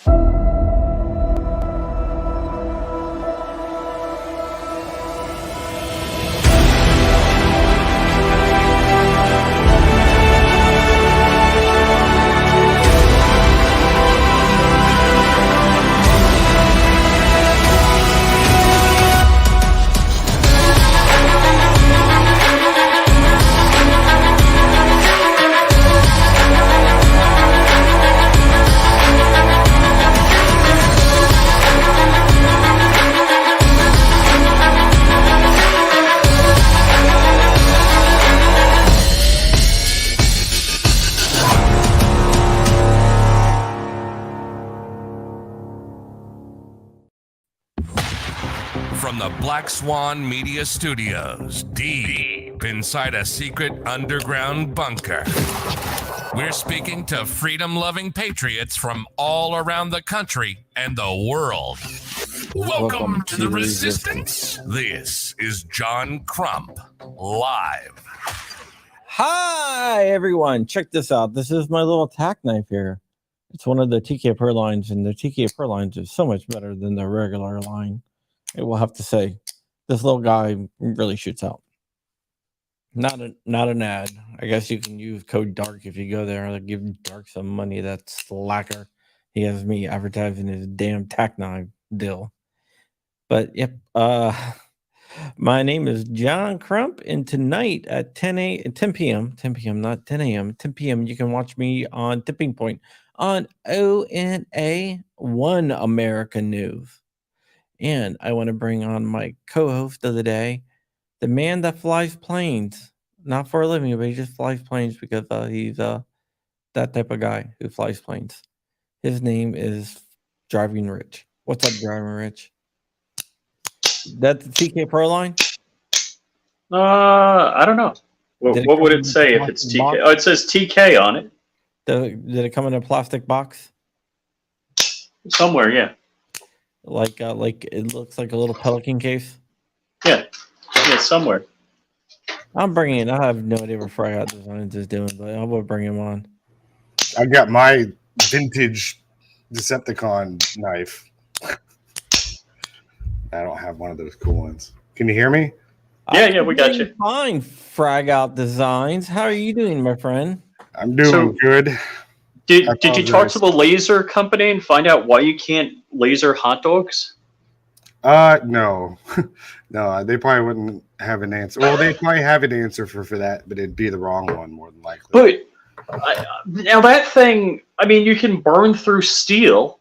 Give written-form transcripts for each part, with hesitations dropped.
From the Black Swan Media Studios, deep inside a secret underground bunker, we're speaking to freedom-loving patriots from all around the country and the world. Welcome to the Resistance. This is John Crump, live. Hi, everyone. Check this out. This is my little tack knife here. It's one of the TK Purlines, and the TK Purlines is so much better than the regular line. I will have to say, this little guy really shoots out. Not an ad. I guess you can use code DARK if you go there. I'll give Dark some money. That slacker. He has me advertising his damn tack knife deal. But yep, my name is John Crump, and tonight at 10 p.m., not 10 a.m., 10 p.m., you can watch me on Tipping Point on ONA One America News. And I want to bring on my co-host of the day, the man that flies planes, not for a living, but he just flies planes because he's that type of guy who flies planes. His name is Driving Rich. What's up, Driving Rich? That's the TK Pro line? I don't know. What would it say if it's TK? Box? Oh, it says TK on it. Did it come in a plastic box? Somewhere, yeah. Like it looks like a little Pelican case? Yeah, somewhere. I'm bringing it. I have no idea what Fragout Designs is doing, but I will bring him on. I got my vintage Decepticon knife. I don't have one of those cool ones. Can you hear me? Yeah, we got you. Fine, Fragout Designs. How are you doing, my friend? I'm doing good. Did you talk to the laser company and find out why you can't laser hot dogs? No. No, they probably wouldn't have an answer. Well, they probably have an answer for that, but it'd be the wrong one more than likely. But now that thing, I mean, you can burn through steel.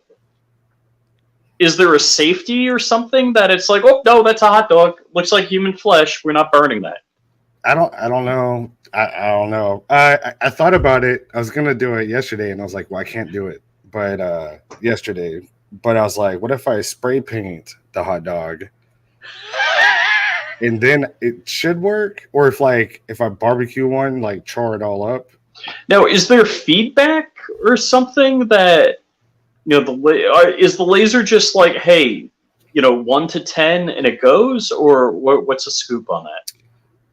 Is there a safety or something that it's like, oh no, that's a hot dog. Looks like human flesh. We're not burning that. I don't know. I don't know. I thought about it. I was gonna do it yesterday, and I was like, well, I can't do it. But yesterday, but I was like, what if I spray paint the hot dog, and then it should work? Or if I barbecue one, like char it all up. Now, is there feedback or something that is the laser just like, hey, 1 to 10 and it goes, or what's the scoop on that?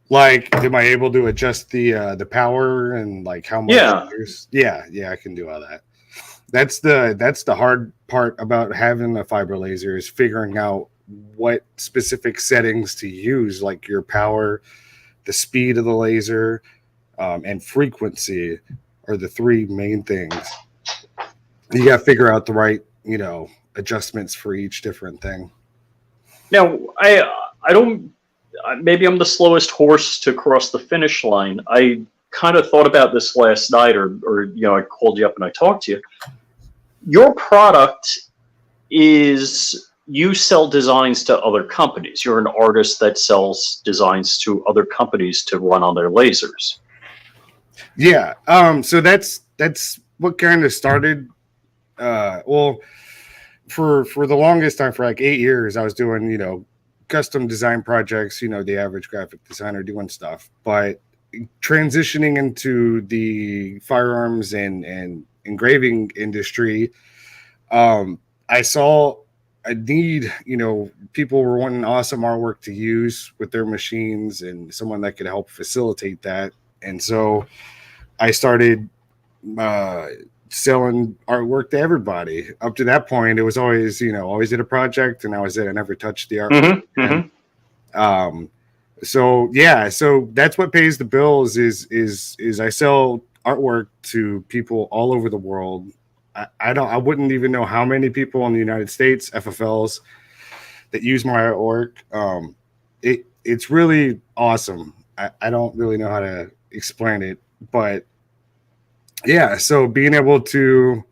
Like, am I able to adjust the power and like how much? Yeah, I can do all that. That's the hard part about having a fiber laser, is figuring out what specific settings to use, like your power, the speed of the laser, and frequency are the three main things. You got to figure out the right, adjustments for each different thing. Now, I don't. Maybe I'm the slowest horse to cross the finish line. I kind of thought about this last night, or I called you up and I talked to you. Your product is, you sell designs to other companies. You're an artist that sells designs to other companies to run on their lasers. Yeah. So that's what kind of started. Well, for the longest time, for like 8 years, I was doing, custom design projects, the average graphic designer doing stuff. But transitioning into the firearms and engraving industry, I saw a need, people were wanting awesome artwork to use with their machines and someone that could help facilitate that. And so I started selling artwork to everybody. Up to that point, it was always, always did a project and that was it. I never touched the artwork. So that's what pays the bills is I sell artwork to people all over the world. I wouldn't even know how many people in the United States, FFLs, that use my artwork. It's really awesome. I don't really know how to explain it, but yeah, so being able to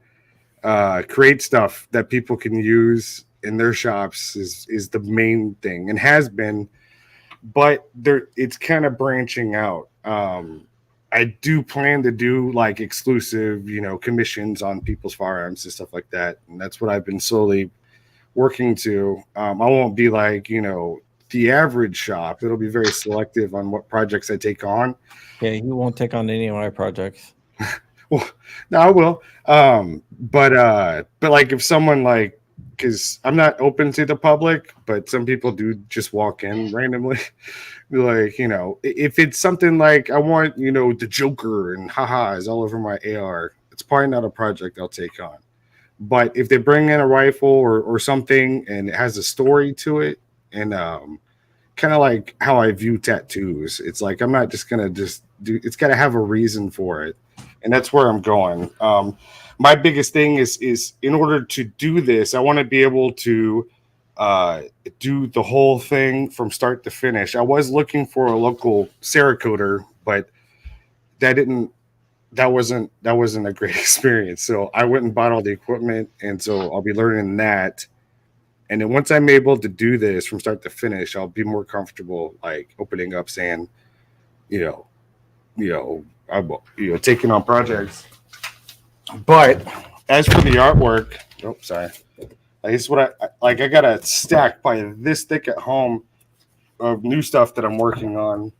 create stuff that people can use in their shops is the main thing and has been, but it's kind of branching out. I do plan to do like exclusive, commissions on people's firearms and stuff like that. And that's what I've been slowly working to. I won't be like, the average shop. It'll be very selective on what projects I take on. Yeah, you won't take on any of my projects. Well, no, I will. But like if someone like, because I'm not open to the public, but some people do just walk in randomly. Like, if it's something like I want, the Joker and haha is all over my AR, it's probably not a project I'll take on. But if they bring in a rifle or something and it has a story to it, and kind of like how I view tattoos, it's like I'm not just gonna just do. It's got to have a reason for it, and that's where I'm going. My biggest thing is in order to do this, I want to be able to do the whole thing from start to finish. I was looking for a local Cerakoter, but that wasn't a great experience. So I went and bought all the equipment, and so I'll be learning that. And then once I'm able to do this from start to finish, I'll be more comfortable like opening up, saying, taking on projects. But as for the artwork, this is what I got a stack by this thick at home of new stuff that I'm working on.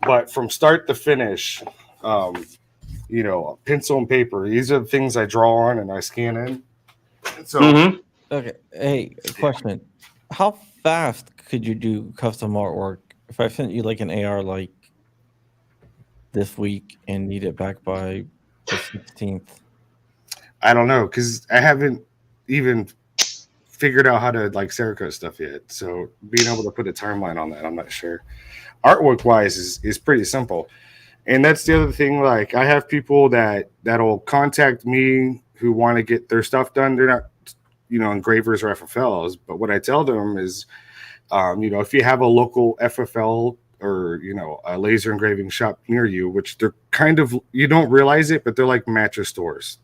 But from start to finish, pencil and paper, these are the things I draw on and I scan in. So, Okay. Hey, question. How fast could you do custom artwork if I sent you like an AR like this week and need it back by the 16th? I don't know, because I haven't even figured out how to like Cerakote stuff yet. So being able to put a timeline on that, I'm not sure. Artwork wise is pretty simple. And that's the other thing. Like I have people that'll contact me who want to get their stuff done. They're not, engravers or FFLs. But what I tell them is, if you have a local FFL or, a laser engraving shop near you, which they're kind of, you don't realize it, but they're like mattress stores.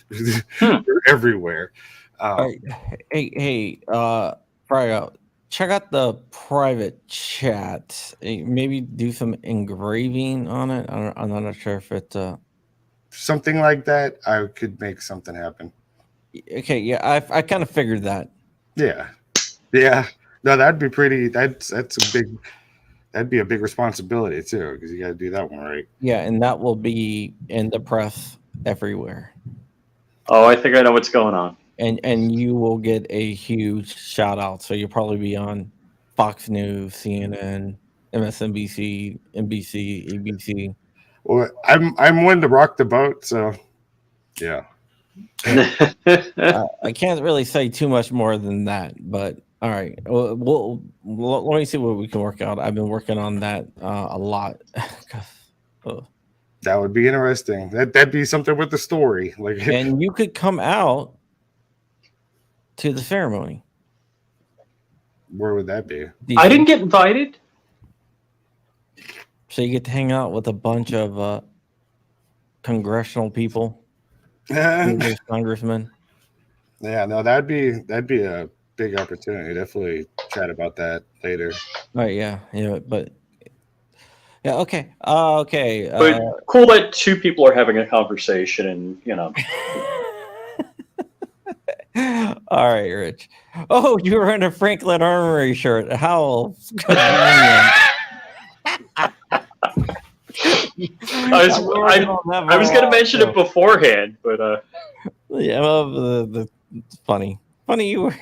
They're everywhere. Hey, Fragout, check out the private chat. Maybe do some engraving on it. I'm not sure if it's something like that. I could make something happen. Okay, yeah, I kind of figured that. Yeah. No, that'd be pretty. That'd be a big responsibility too, because you got to do that one right. Yeah, and that will be in the press everywhere. Oh, I think I know what's going on. And you will get a huge shout out. So you'll probably be on Fox News, CNN, MSNBC, NBC, ABC. Well, I'm one to rock the boat, so yeah. I can't really say too much more than that, but all right. Well, let me see what we can work out. I've been working on that a lot. That would be interesting. That'd be something with the story, like. And you could come out to the ceremony. Where would that be? I didn't get invited. So you get to hang out with a bunch of congressional people, congressmen. Yeah, no, that'd be a big opportunity. Definitely chat about that later. All right, yeah, but yeah, okay, okay. But cool that two people are having a conversation, and All right, Rich. Oh, you were in a Franklin Armory shirt. How convenient. I was going to mention it beforehand, but yeah, well, it's funny you were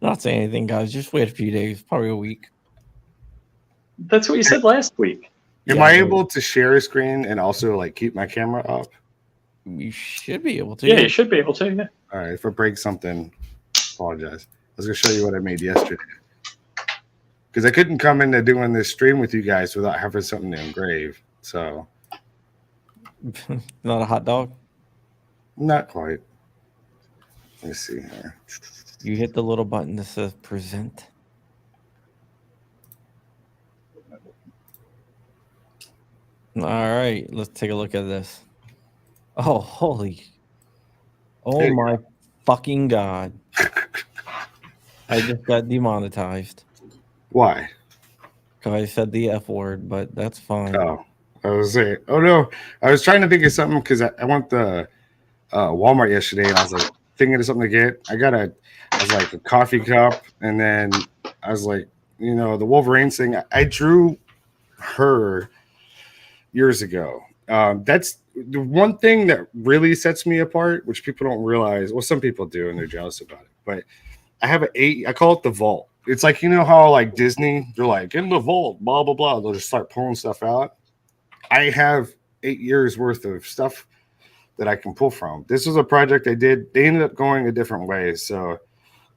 not saying anything, guys. Just wait a few days, probably a week. That's what you said last week. Am I able to share a screen and also like keep my camera up? You should be able to. Yeah, you should be able to. Yeah. All right, if I break something, apologize. I was gonna show you what I made yesterday because I couldn't come into doing this stream with you guys without having something to engrave. So Not a hot dog. not quite. Let me see here. You hit the little button that says present. All right, let's take a look at this. Oh, holy. Oh There you my fucking God. I just got demonetized Why? because I said the F word, but that's fine. Oh, I was saying. Oh no, I was trying to think of something because I went to Walmart yesterday and I was like thinking of something to get. I was like a coffee cup, and then I was like, you know, the Wolverine thing. I drew her years ago. That's the one thing that really sets me apart, which people don't realize. Well, some people do, and they're jealous about it. But I have I call it the vault. It's like, you know how like Disney, they're like in the vault, blah blah blah. They'll just start pulling stuff out. I have 8 years worth of stuff that I can pull from. This was a project I did. They ended up going a different way, so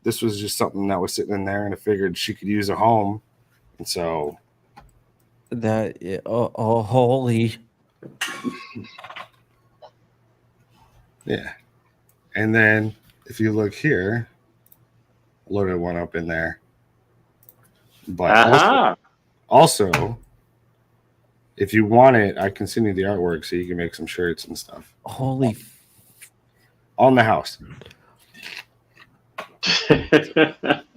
this was just something that was sitting in there, and I figured she could use a home, and so That, holy. yeah. And then if you look here, loaded one up in there. But also, if you want it, I can send you the artwork so you can make some shirts and stuff Holy. on the house.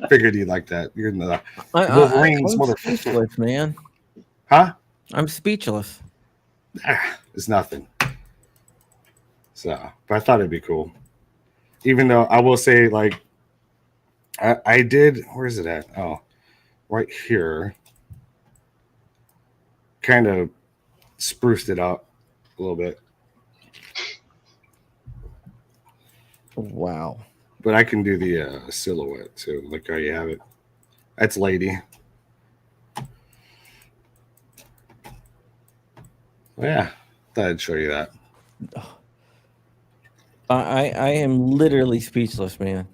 Figured you'd like that. You're in the Wolverines, I'm motherfucker. speechless, man. Huh? I'm speechless. It's nothing. So, but I thought it'd be cool. Even though I will say, like, I did. Where is it at? Oh, right here. Kind of spruced it up a little bit. Wow. But I can do the silhouette too. Look how you have it. That's Lady. Yeah, thought I'd show you that. I am literally speechless, man.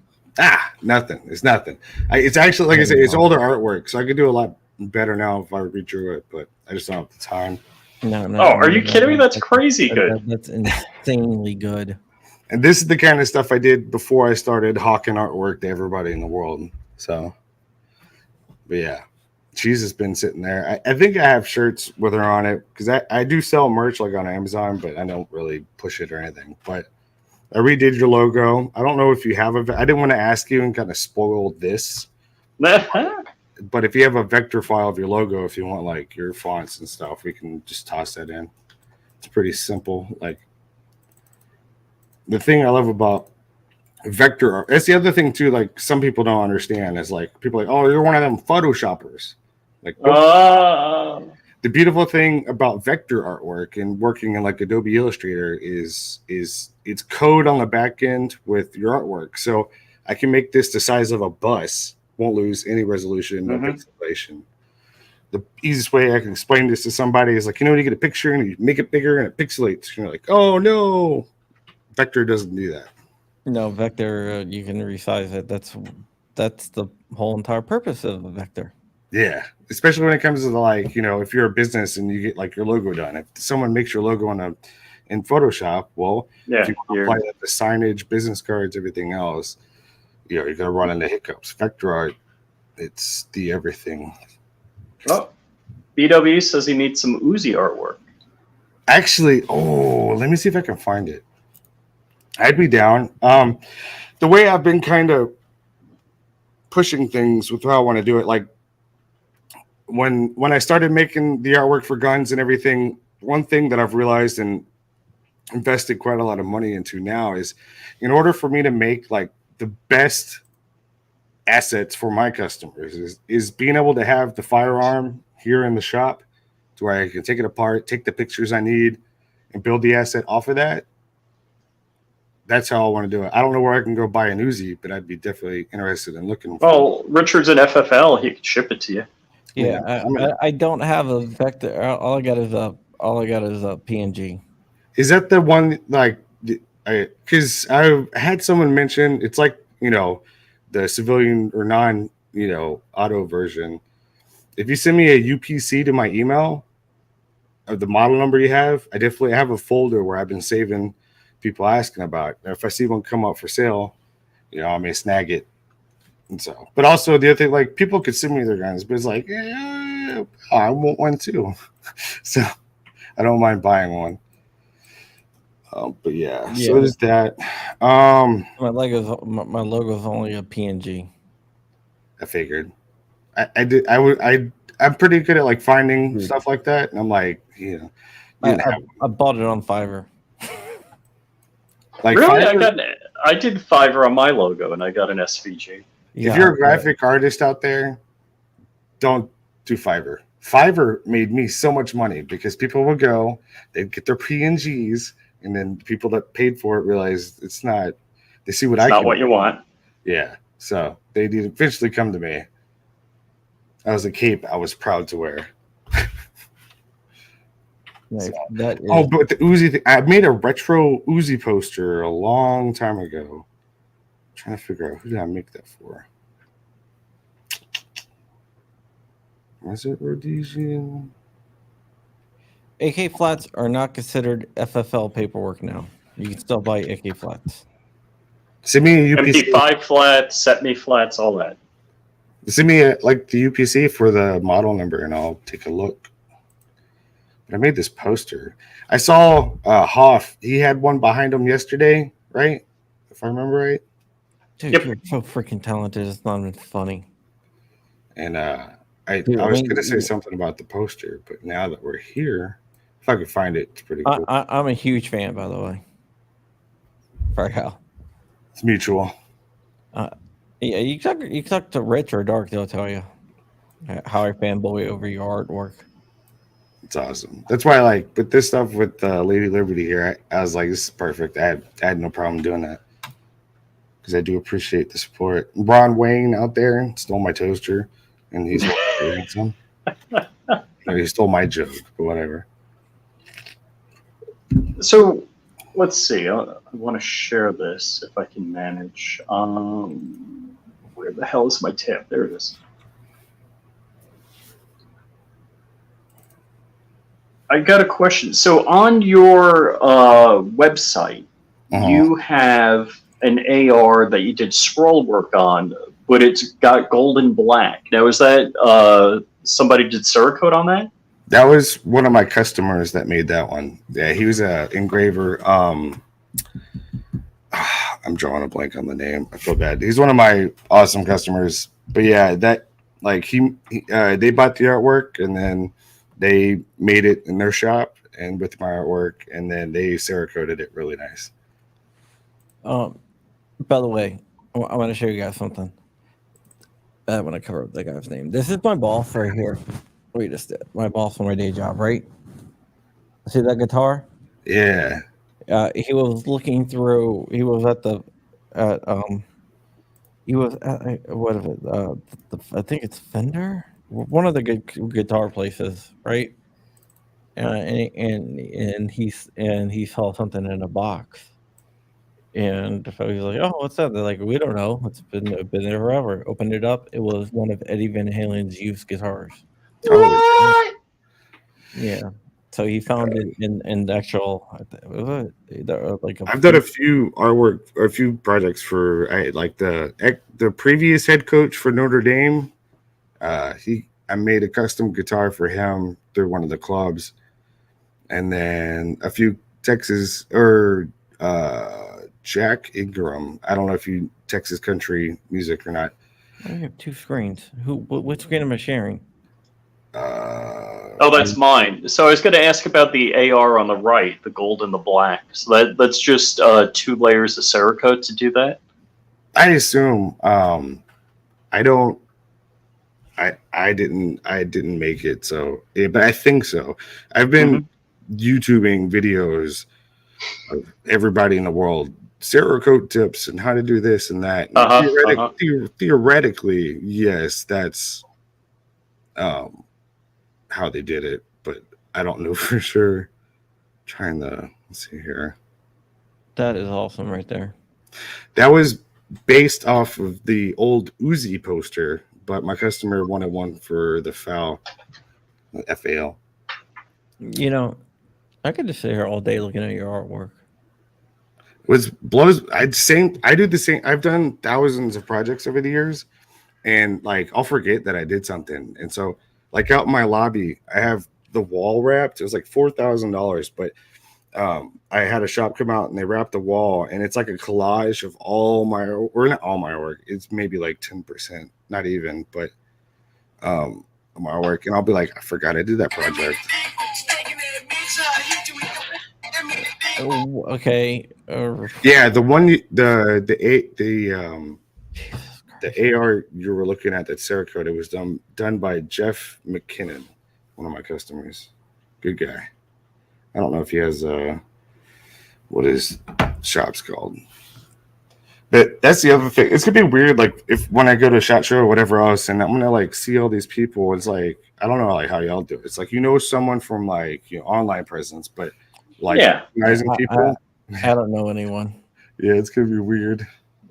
Nothing. It's nothing. It's actually, like I said, it's older artwork, so I could do a lot better now if I redrew it, but I just don't have the time. No. Oh, are you kidding me? That's crazy good. That's insanely good. And this is the kind of stuff I did before I started hawking artwork to everybody in the world. So, but yeah, she's just been sitting there. I think I have shirts with her on it because I do sell merch like on Amazon, but I don't really push it or anything. But I redid your logo. I don't know if you have I didn't want to ask you and kind of spoil this. But if you have a vector file of your logo, if you want like your fonts and stuff, we can just toss that in. It's pretty simple. Like, the thing I love about vector art, that's the other thing too, like some people don't understand is like people are like, oh, you're one of them photoshoppers. Like, the beautiful thing about vector artwork and working in like Adobe Illustrator is it's code on the back end with your artwork. So I can make this the size of a bus, won't lose any resolution, no pixelation. The easiest way I can explain this to somebody is like, you know, when you get a picture and you make it bigger and it pixelates, you're like, oh no, vector doesn't do that. No, vector, you can resize it. That's the whole entire purpose of a vector. Yeah, especially when it comes to the, like, you know, if you're a business and you get like your logo done, if someone makes your logo in Photoshop, well, if you apply that to signage, business cards, everything else, you know, you're gonna run into hiccups. Vector art, it's the everything. Oh, BW says he needs some Uzi artwork. Actually, let me see if I can find it. I'd be down. The way I've been kind of pushing things with how I want to do it, like when I started making the artwork for guns and everything, one thing that I've realized and invested quite a lot of money into now is, in order for me to make like the best assets for my customers is being able to have the firearm here in the shop to where I can take it apart, take the pictures I need, and build the asset off of that. That's how I want to do it. I don't know where I can go buy an Uzi, but I'd be definitely interested in looking for. Well, Richard's an FFL. He could ship it to you. Yeah, I don't have a vector. All I got is a PNG. Is that the one like Because I had someone mention it's like, the civilian or non, auto version. If you send me a UPC to my email of the model number you have, I definitely have a folder where I've been saving people asking about. Now, if I see one come up for sale, I may snag it. And so, but also the other thing, like people could send me their guns, but it's like, yeah, I want one too. So I don't mind buying one. But yeah, so there's that. My logo's only a PNG. I figured. I'm pretty good at like finding stuff like that, and I'm like, I bought it on Fiverr. Like really, Fiverr, I did Fiverr on my logo, and I got an SVG. If you're a graphic artist out there, don't do Fiverr. Fiverr made me so much money because people would go, they'd get their PNGs, and then people that paid for it realize it's not. They see it's not what you want. Yeah, so they did eventually come to me. That was a cape I was proud to wear. Nice. So, but the Uzi thing, I made a retro Uzi poster a long time ago. I'm trying to figure out who did I make that for. Was it Rhodesian? AK flats are not considered FFL paperwork now. You can still buy AK flats. Send me a UPC. MP5 flats, set me flats, all that. Send me the UPC for the model number, and I'll take a look. But I made this poster. I saw Hoff. He had one behind him yesterday, right? If I remember right. Dude, you're so freaking talented. It's not even funny. And I was going to say something about the poster, but now that we're here, if I could find it, it's pretty cool. I'm a huge fan, by the way. Fragout. It's mutual. Yeah, you talk to Rich or Dark, they'll tell you how I fanboy over your artwork. It's awesome. That's why I like, but this stuff with Lady Liberty here, I was like, this is perfect. I had no problem doing that because I do appreciate the support. Ron Wayne out there stole my toaster, and he's handsome. He stole my joke, but whatever. So let's see. I want to share this if I can manage. Where the hell is my tab? There it is. I got a question. So on your website, you have an AR that you did scroll work on, but it's got gold and black. Now, is that somebody did Cerakote on that? That was one of my customers that made that one. Yeah, he was an engraver. I'm drawing a blank on the name. I feel bad. He's one of my awesome customers. But yeah, that like they bought the artwork and then they made it in their shop and with my artwork, and then they Cerakoted it really nice. By the way, I want to show you guys something. I want to cover up the guy's name. This is my boss right here. My boss on my day job, right? See that guitar? Yeah. He was looking through. He was at the, he was at what is it? I think it's Fender, one of the good guitar places, right? And he saw something in a box, and so he's like, "Oh, what's that?" They're like, "We don't know. It's been there forever." Opened it up. It was one of Eddie Van Halen's used guitars. What? Yeah. So he found it in the actual, like I've done a few artwork or a few projects for like the previous head coach for Notre Dame. I made a custom guitar for him through one of the clubs, and then a few Texas or Jack Ingram. I don't know if you Texas country music or not. I have two screens. Which screen am I sharing? Oh, that's mine. So I was going to ask about the AR on the right, the gold and the black. So that's just 2 layers of Cerakote to do that? I assume. I don't. I didn't make it, so yeah, but I think so. I've been YouTubing videos of everybody in the world, Cerakote tips and how to do this and that. And theoretically, yes, that's how they did it, but I don't know for sure. Let's see here. That is awesome right there. That was based off of the old Uzi poster, but my customer wanted one for the FAL. FAL. You know, I could just sit here all day looking at your artwork. Was blows. I do the same. I've done thousands of projects over the years, and like I'll forget that I did something. And so, like out in my lobby, I have the wall wrapped. It was like $4,000, but I had a shop come out and they wrapped the wall, and it's like a collage of all my, or not all my work. It's maybe like 10%, not even, but my work. And I'll be like, I forgot I did that project. Oh, okay. Yeah, the one, the AR you were looking at that Cerakote, it was done by Jeff McKinnon, one of my customers. Good guy. I don't know if he has what his shop's called. But that's the other thing. It's gonna be weird, like if when I go to a SHOT Show or whatever else, and I'm gonna like see all these people. It's like I don't know like how y'all do it. It's like someone from like online presence, but like recognizing people. I don't know anyone. Yeah, it's gonna be weird.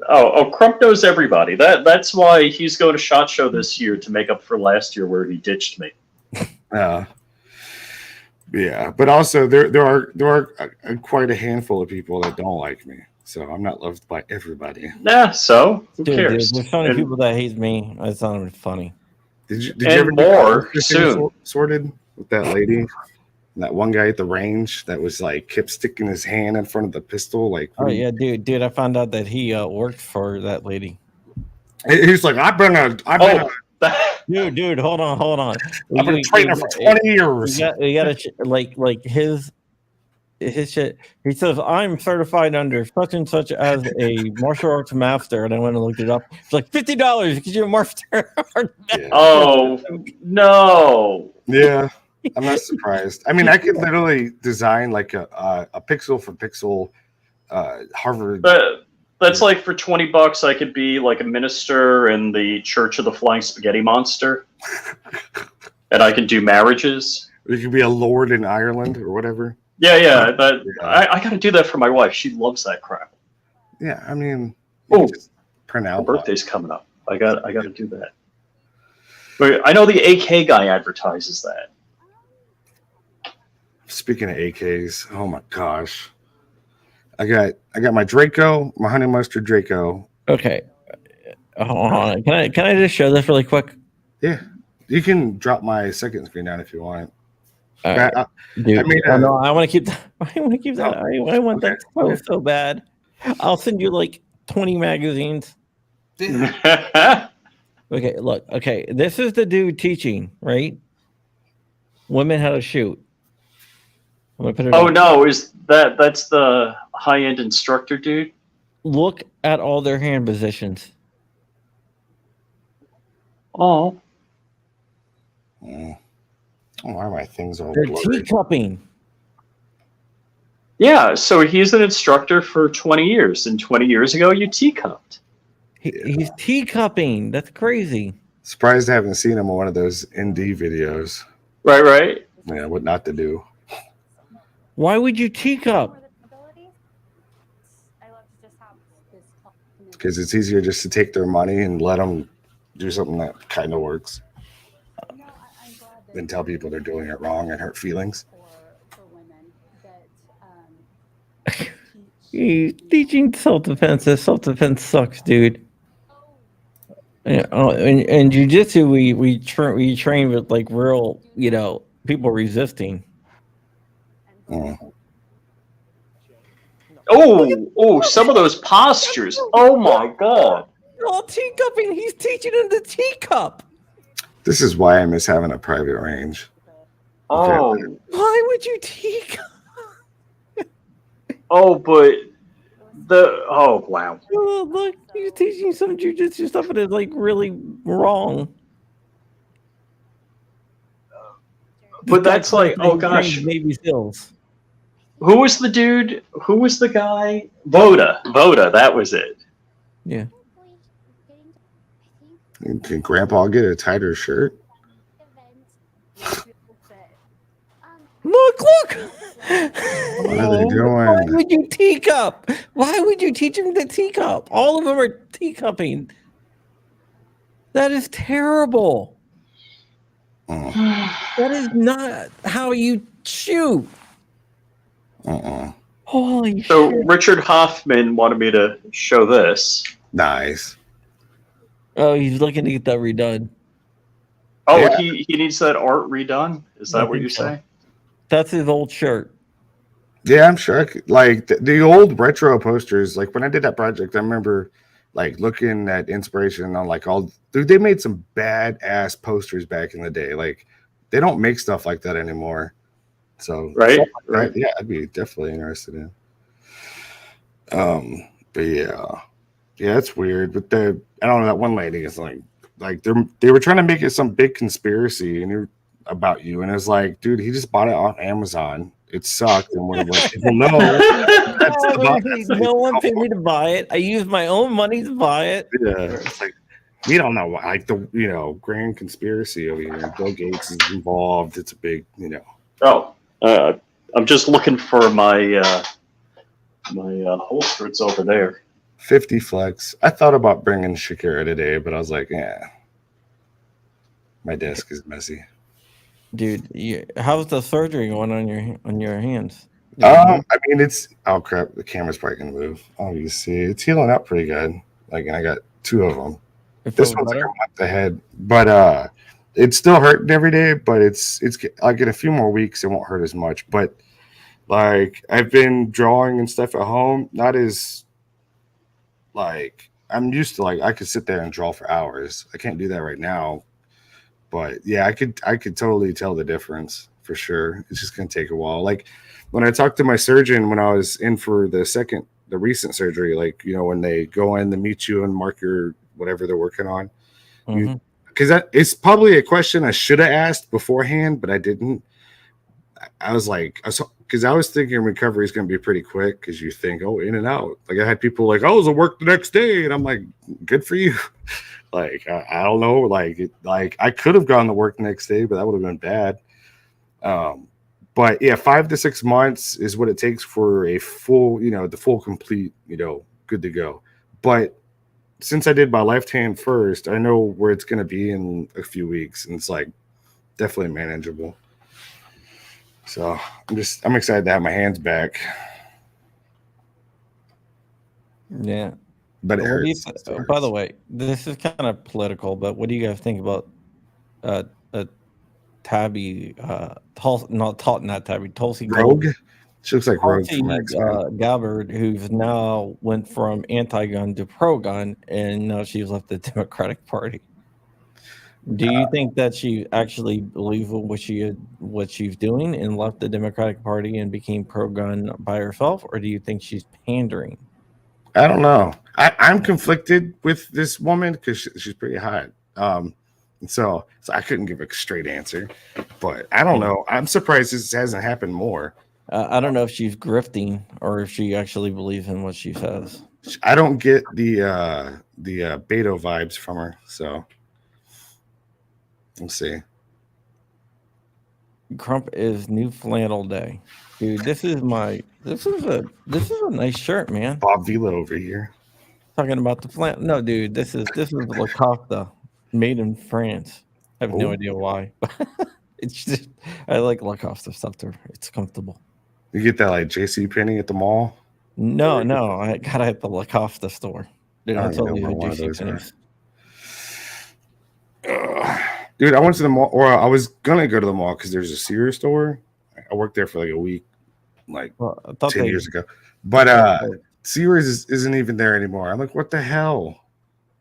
Oh, Crump knows everybody. That's why he's going to SHOT Show this year to make up for last year where he ditched me. Yeah, but also there are quite a handful of people that don't like me, so I'm not loved by everybody. Nah, so who Dude, cares? there's so many people that hate me. It's not even funny. Did you ever more soon sorted with that lady? And that one guy at the range that was like kept sticking his hand in front of the pistol, like. Oh yeah, dude! I found out that he worked for that lady. He's like, I've been Dude, hold on. I've been training for 20 years. You gotta like his shit. He says, I'm certified under such and such as a martial arts master, and I went and looked it up. It's like $50 because you're a martial arts. Yeah. Oh no! Yeah, I'm not surprised. I mean, I could literally design like a pixel for pixel Harvard. That's like for $20, I could be like a minister in the Church of the Flying Spaghetti Monster, and I can do marriages. You could be a lord in Ireland or whatever. Yeah. I got to do that for my wife. She loves that crap. Yeah, I mean, print out. Her birthday's coming up. I got to do that. But I know the AK guy advertises that. Speaking of AKs, oh my gosh. I got my Draco, my honey mustard Draco. Okay. Hold on. Can I just show this really quick? Yeah. You can drop my second screen down if you want. Dude, no, I want to keep that. I want to keep that. I want that so bad. I'll send you like 20 magazines. Okay, look. Okay, this is the dude teaching, right? Women how to shoot. I'm gonna put it on. No, that's the high-end instructor dude? Look at all their hand positions. Oh. Why are my things all They're blurry? teacupping. Yeah, so he's an instructor for 20 years, and 20 years ago you teacupped. He's teacupping. That's crazy. Surprised I haven't seen him on one of those ND videos. Right. Yeah, what not to do. Why would you teacup? Because it's easier just to take their money and let them do something that kind of works than tell people they're doing it wrong and hurt feelings. He's teaching self-defense. Self-defense sucks, dude. In jiu-jitsu, we train with like real, people resisting. Oh, some of those postures. Oh my God. They're all teacupping. He's teaching in the teacup. This is why I miss having a private range. Oh. Okay. Why would you teacup? But wow. Oh, look, he's teaching some jiu-jitsu stuff and it's like really wrong. But that's like, oh gosh. Navy SEALs. Who was the dude? Who was the guy? Voda, that was it. Yeah. Can Grandpa get a tighter shirt? Look! What are they Why doing? would you teacup? Why would you teach them to teacup? All of them are teacupping. That is terrible. That is not how you shoot. Holy So shit. Richard Hoffman wanted me to show this. Nice. Oh, he's looking to get that redone. Oh, Yeah. he needs that art redone? Is I that what think you so. say? That's his old shirt. Yeah, I'm sure. Like the old retro posters, like when I did that project, I remember like looking at inspiration on like all, dude, they made some badass posters back in the day. Like they don't make stuff like that anymore. So, Right? right. Yeah, I'd be definitely interested in. But yeah, it's weird. But I don't know, that one lady is like they were trying to make it some big conspiracy and about you, and it was like, dude, he just bought it off Amazon. It sucked, and when people know, No one paid me to buy it. I used my own money to buy it. Yeah, it's like we don't know, like the grand conspiracy over here. Bill Gates is involved. It's a big, Oh, I'm just looking for my holster. It's over there. 50 flex. I thought about bringing Shakira today, but I was like, yeah, my desk is messy. Dude, how's the surgery going on your hands? I mean, it's crap. The camera's probably gonna move. Oh, you see, it's healing up pretty good. Like, and I got 2 of them. This one's like a month ahead, but it's still hurting every day. But it's like in a few more weeks, it won't hurt as much. But like I've been drawing and stuff at home, not as like I'm used to. Like I could sit there and draw for hours. I can't do that right now. But yeah, I could totally tell the difference for sure. It's just gonna take a while. Like when I talked to my surgeon when I was in for the recent surgery, like when they go in to meet you and mark your whatever they're working on, because that it's probably a question I should have asked beforehand, but I didn't. I was because I was thinking recovery is gonna be pretty quick because you think, oh, in and out. Like I had people like, oh, it'll work the next day, and I'm like, good for you. Like I don't know, like I could have gone to work the next day, but that would have been bad. But yeah, 5 to 6 months is what it takes for a full, the full complete, good to go. But since I did my left hand first, I know where it's going to be in a few weeks, and it's like definitely manageable. So I'm excited to have my hands back. Yeah. But it hurts. By the way, this is kind of political, but what do you guys think about Tabby? Tulsi Rogue. She looks like Rogue from X-Men. Gabbard, who's now went from anti-gun to pro-gun, and now she's left the Democratic Party. Do you think that she actually believes what she's doing and left the Democratic Party and became pro-gun by herself, or do you think she's pandering? I don't know. I'm conflicted with this woman because she's pretty hot. So I couldn't give a straight answer, but I don't know. I'm surprised this hasn't happened more. I don't know if she's grifting or if she actually believes in what she says. I don't get the Beto vibes from her, so we'll see. Crump is new flannel day, dude. This is a nice shirt, man. Bob Vila over here talking about the flannel. No, dude, this is Lacoste, made in France. I have no idea why. It's just I like Lacoste stuff. It's comfortable. You get that like J.C. Penney at the mall? No, I got it at the Lacoste store. Dude, I'll tell you what J.C. Penney's. Dude, I went to the mall, or I was gonna go to the mall because there's a Sears store. I worked there for like a week, like 10 years ago. But Sears isn't even there anymore. I'm like, what the hell?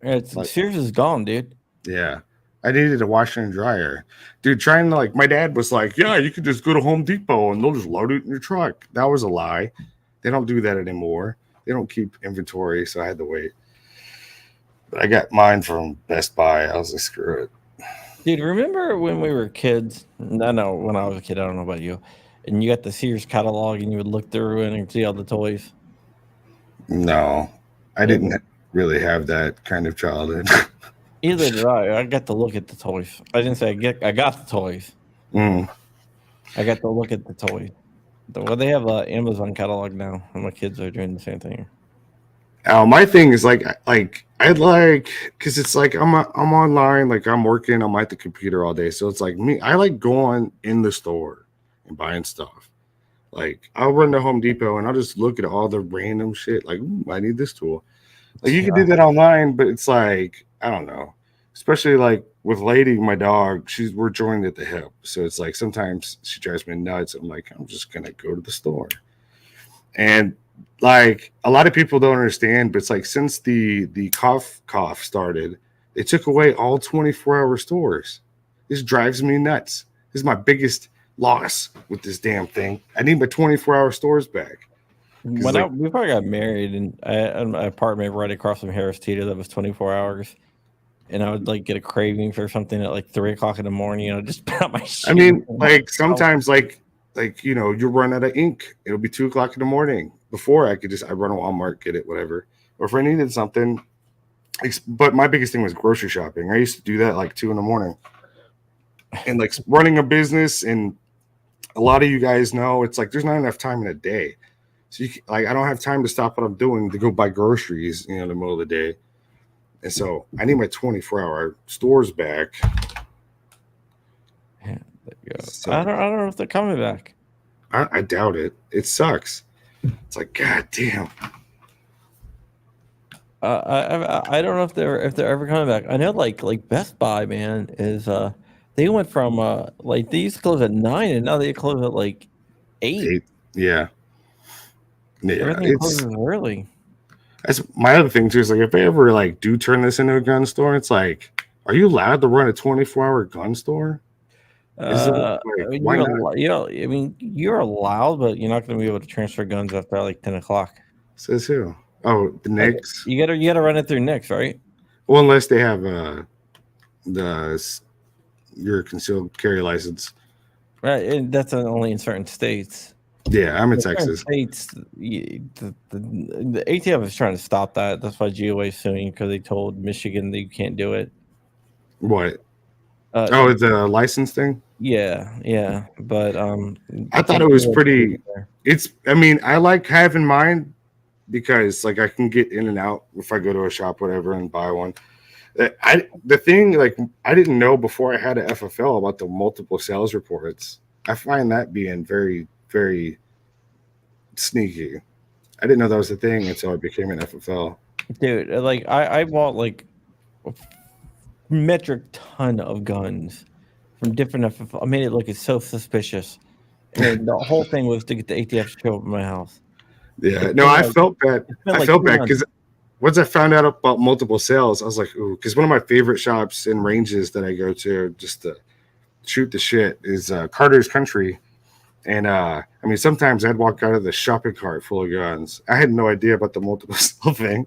Sears is gone, dude. Yeah. I needed a washer and dryer. Dude, trying to my dad was like, yeah, you could just go to Home Depot and they'll just load it in your truck. That was a lie. They don't do that anymore. They don't keep inventory, so I had to wait. But I got mine from Best Buy. I was like, screw it. Dude, remember when we were kids? I know when I was a kid, I don't know about you. And you got the Sears catalog and you would look through it and see all the toys. No, I didn't really have that kind of childhood. Either did I. I got to look at the toys. I didn't say I got the toys. I got to look at the toys. Well, they have an Amazon catalog now, and my kids are doing the same thing. My thing is like I'd like because it's like I'm online, like I'm working, I'm at the computer all day, so it's like me. I like going in the store and buying stuff. Like I'll run to Home Depot and I'll just look at all the random shit. Like ooh, I need this tool. Like you can do that online, but it's like I don't know. Especially like with Lady, my dog, we're joined at the hip, so it's like sometimes she drives me nuts. I'm like I'm just gonna go to the store and. Like a lot of people don't understand, but it's like since the cough started, they took away all 24-hour stores. This drives me nuts. This is my biggest loss with this damn thing. I need my 24-hour stores back. We probably got married, and I had an apartment right across from Harris Teeter that was 24 hours. And I would like get a craving for something at like 3 o'clock in the morning. I'd just put out my shit. I mean, like sometimes like you know, you run out of ink. It'll be 2 o'clock in the morning. Before I run to Walmart, get it, whatever. Or if I needed something, but my biggest thing was grocery shopping. I used to do that like 2 in the morning. And like running a business, and a lot of you guys know it's like there's not enough time in a day. So I don't have time to stop what I'm doing to go buy groceries, you know, in the middle of the day. And so I need my 24-hour stores back. Yeah, there you go. So, I don't know if they're coming back. I doubt it. It sucks. It's like, God damn. I don't know if they're ever coming back. I know like Best Buy, man, is they went from like they used to close at 9 and now they close at like 8. Yeah. Everything closes early. That's my other thing too. Is like if they ever like do turn this into a gun store, it's like, are you allowed to run a 24-hour gun store? Why not? I mean, you're allowed, but you're not going to be able to transfer guns after like 10 o'clock. Says who? Oh, the Knicks. You gotta run it through Knicks, right? Well, unless they have your concealed carry license, right? And that's only in certain states. Yeah, I'm in Texas. States, the ATF is trying to stop that. That's why GOA is suing because they told Michigan that you can't do it. What? The license thing. Yeah, but I thought it was pretty. I mean, I like having mine because like I can get in and out if I go to a shop, whatever, and buy one. The thing like I didn't know before I had an FFL about the multiple sales reports. I find that being very, very sneaky. I didn't know that was a thing until I became an FFL. Dude, like I bought like a metric ton of guns from different FFL. I made it look so suspicious. And the whole thing was to get the ATF to show up at my house. Yeah, no, I felt bad. I felt bad because once I found out about multiple sales, I was like, ooh, because one of my favorite shops and ranges that I go to just to shoot the shit is Carter's Country. And I mean, sometimes I'd walk out of the shopping cart full of guns. I had no idea about the multiple sale thing.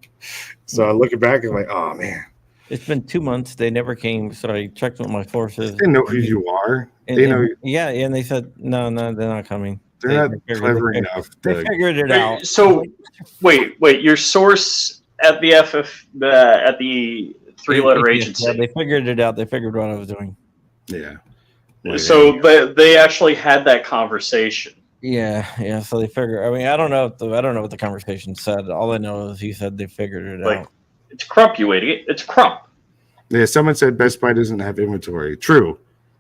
So I look back and I'm like, oh man. It's been 2 months. They never came. So I checked with my forces. They know who you are. They know. Yeah, and they said, no, they're not coming. They're not clever enough. They figured it out. So, wait. Your source at the at the 3-letter agency. Yeah, they figured it out. They figured what I was doing. Yeah. So they actually had that conversation. Yeah. So they figured. I mean, I don't know what the conversation said. All I know is he said they figured it out. It's Crump, you idiot! It's Crump. Yeah, someone said Best Buy doesn't have inventory. True.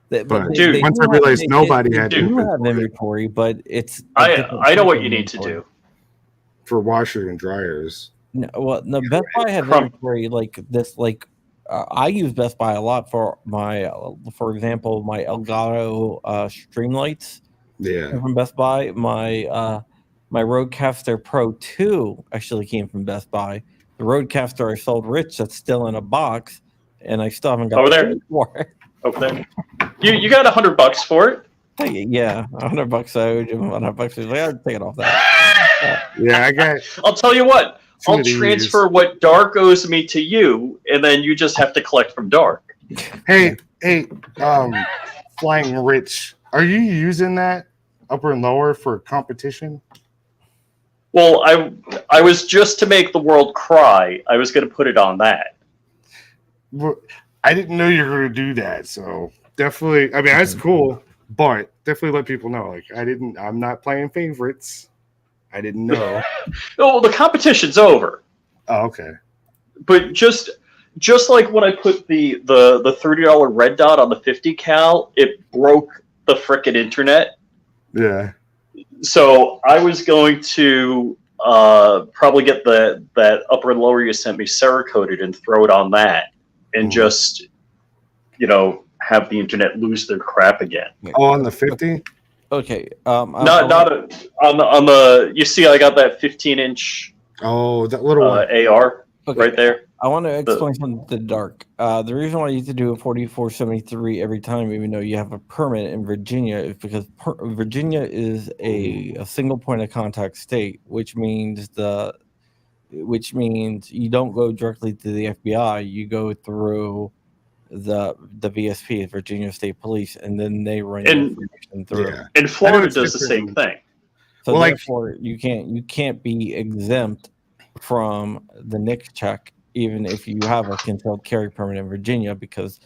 But once I realized nobody had inventory, but it's. I know what you need to do for washer and dryers. No, Best Buy have inventory like this. Like I use Best Buy a lot for my, for example, my Elgato Streamlights. Yeah. From Best Buy, my Rodecaster Pro 2 actually came from Best Buy. The Rodecaster I sold Rich that's still in a box, and I still haven't got over there. Over there. You got $100 for it? Yeah, $100 I owed him. $100. He's like, I'll take it off that. Yeah, I got. I'll tell you what. I'll transfer what Dark owes me to you, and then you just have to collect from Dark. Hey, Flying Rich, are you using that upper and lower for competition? Well, I was just to make the world cry. I was going to put it on that. I didn't know you were going to do that, so definitely. I mean, that's cool, but definitely let people know. Like I'm not playing favorites. I didn't know. Oh, the competition's over. Oh, okay. But just like when I put the $30 red dot on the 50 cal, it broke the frickin' internet. Yeah. So I was going to probably get that upper and lower you sent me Cerakoted and throw it on that, and just have the internet lose their crap again. Oh, on the 50. Okay. On the. You see, I got that 15-inch. Oh, that little one. AR Okay. right there. I want to explain something to Dark. The reason why you have to do a 4473 every time, even though you have a permit in Virginia, is because Virginia is a single point of contact state, which means you don't go directly to the FBI. You go through the VSP, Virginia State Police, and then they run your information through. Yeah. And Florida does the same thing. So therefore, you can't be exempt from the NICS check, even if you have a concealed carry permit in Virginia, because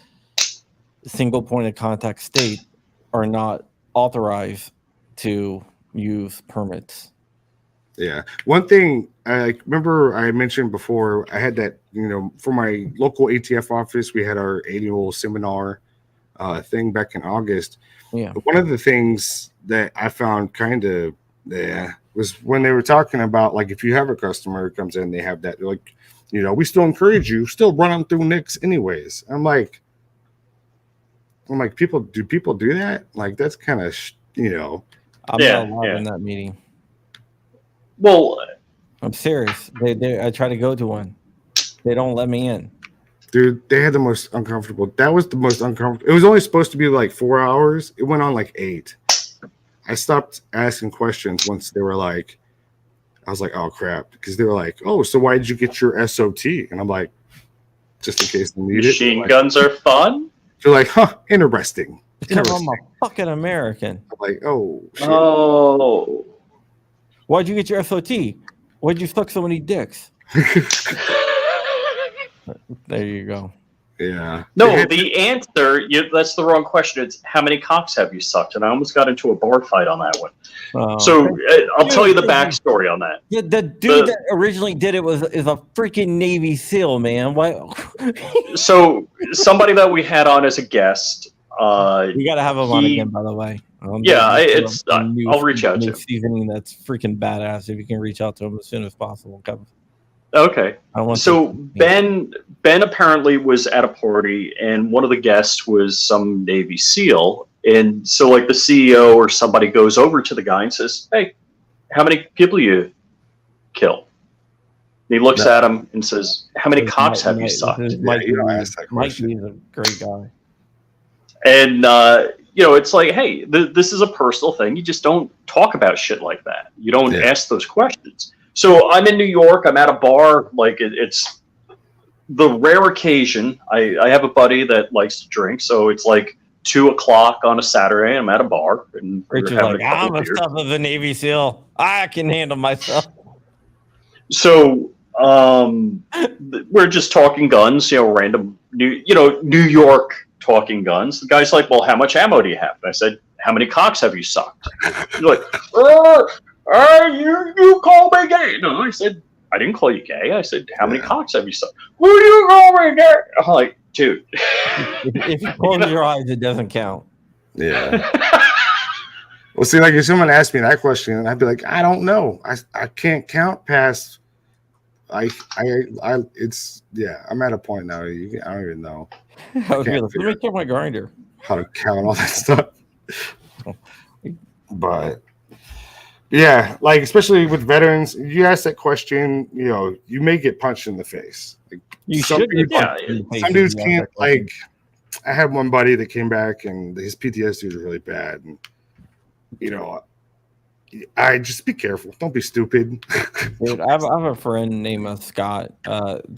single point of contact states are not authorized to use permits. Yeah. One thing I remember I mentioned before, I had that, for my local ATF office, we had our annual seminar thing back in August. Yeah. But one of the things that I found kind of was when they were talking about, like, if you have a customer who comes in, they have that, they're like, we still encourage you, still run them through NICS anyways. I'm like, people do that? Like, that's kind of, I'm not allowed in that meeting. Well, I'm serious. I try to go to one. They don't let me in. Dude, they had the most uncomfortable. That was the most uncomfortable. It was only supposed to be like 4 hours. It went on like 8. I stopped asking questions once they were like, I was like, oh crap, because they were like, oh, so why did you get your SOT? And I'm like, just in case they need it. Machine guns are fun. They're like, huh, interesting. Because I'm a fucking American. I'm like, oh, shit. Oh. Why'd you get your SOT? Why'd you suck so many dicks? There you go. Yeah. No, the answer, that's the wrong question. It's how many cocks have you sucked? And I almost got into a bar fight on that one. I'll tell you the backstory on that. Yeah, the dude that originally did it is a freaking Navy SEAL, man. Why? So somebody that we had on as a guest. You got to have him on again, by the way. I'll reach out to him. Seasoning that's freaking badass. If you can reach out to him as soon as possible. Okay. So Ben apparently was at a party, and one of the guests was some Navy SEAL, and so like the CEO or somebody goes over to the guy and says, "Hey, how many people you kill?" And he looks at him and says, "How many cocks have you sucked?" Mike is a great guy. And it's like, hey, this is a personal thing. You just don't talk about shit like that. You don't ask those questions. So I'm in New York. I'm at a bar. Like it's the rare occasion. I have a buddy that likes to drink. So it's like 2:00 on a Saturday. I'm at a bar and Rachel's like, I'm a stuff of a Navy SEAL. I can handle myself. So we're just talking guns. Random New York talking guns. The guy's like, well, how much ammo do you have? And I said, how many cocks have you sucked? He's like, you call me gay. No, I said, I didn't call you gay. I said, how many cocks have you sucked? Who do you call me gay? I'm like, dude. If you close your eyes, it doesn't count. Yeah. Well, see, like if someone asked me that question, I'd be like, I don't know. I can't count past. I'm at a point now. I don't even know. Let me check my grinder. How to count all that stuff. But yeah, like especially with veterans, you ask that question, you may get punched in the face. Like, some dudes can't. Like, I had one buddy that came back and his PTSD was really bad, and I just be careful. Don't be stupid. Dude, I have a friend named Scott.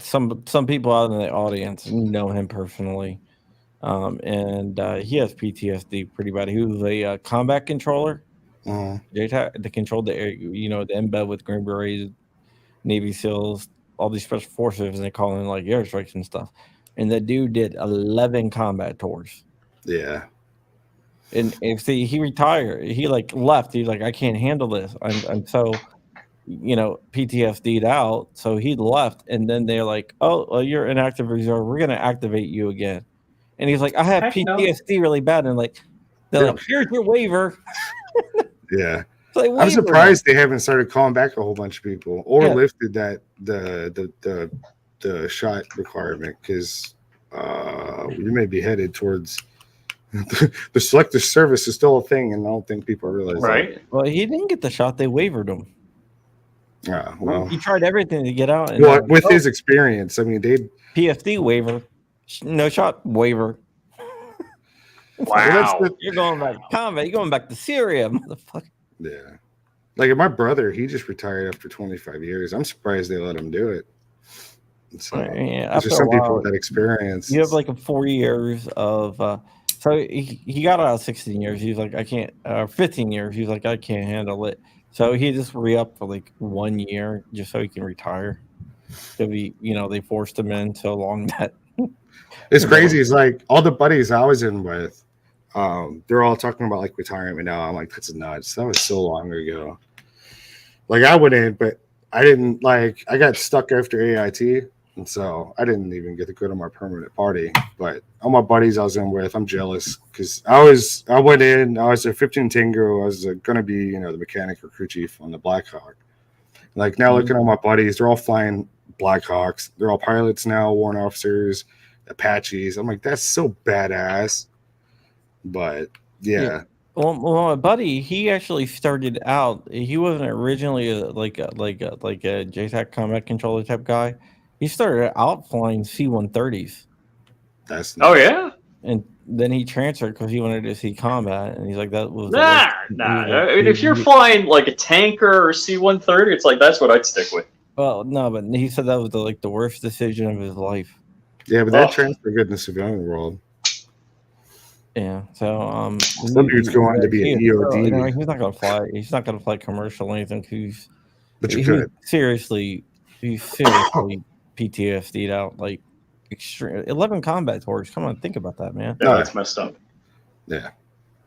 Some people out in the audience know him personally, and he has PTSD pretty bad. He was a combat controller. They controlled the air, the embed with Green Berets, Navy SEALs, all these special forces, and they call in like airstrikes and stuff. And the dude did 11 combat tours. Yeah. And if he retired, he like left. He's like, I can't handle this. I'm so, PTSD'd out. So he left, and then they're like, oh, well, you're an active reserve. We're gonna activate you again. And he's like, I have Heck no. PTSD really bad. And they're like, here's your waiver. Yeah. So I'm surprised they haven't started calling back a whole bunch of people or lifted that the shot requirement, because we may be headed towards the selective service is still a thing, and I don't think people realize Right. that. Well, he didn't get the shot. They wavered him. Yeah, well, He tried everything to get out. And well, with his experience, I mean, they PSD waiver, no shot waiver. Wow. You're going back to combat. You're going back to Syria, motherfucker. yeah. Like my brother, he just retired after 25 years. I'm surprised they let him do it. So Yeah, there's just some people with that experience. You have like 4 years of. So he got out of 16 years. He's like, I can't. 15 years. He's like, I can't handle it. So he just re-upped for like 1 year just so he can retire. So they forced him in so long that. It's crazy. It's like all the buddies I was in with, they're all talking about like retirement now. I'm like, that's nuts. That was so long ago. Like I went in, but I didn't like. I got stuck after AIT, and so I didn't even get to go to my permanent party. But all my buddies I was in with, I'm jealous because I went in. I was a 15 Tango. I was gonna be the mechanic or crew chief on the Black Hawk. Like now, looking at all my buddies, they're all flying Black Hawks. They're all pilots now, warrant officers, Apaches. I'm like, that's so badass. But yeah. Well, my buddy, he actually started out. He wasn't originally like a JTAC combat controller type guy. He started out flying C-130s. That's Oh yeah. And then he transferred because he wanted to see combat, and he's like, "That was Nah. I mean, if you're flying like a tanker or C-130, it's like that's what I'd stick with. Well, no, but he said that was the worst decision of his life. Yeah, but that transfer good in the civilian world. Yeah, so some dude's going to be an EOD. He's not gonna fly. He's not gonna fly commercial or anything. But you could seriously PTSD'd out. Like extreme 11 combat tours. Come on, think about that, man. Yeah, that's messed up. Yeah,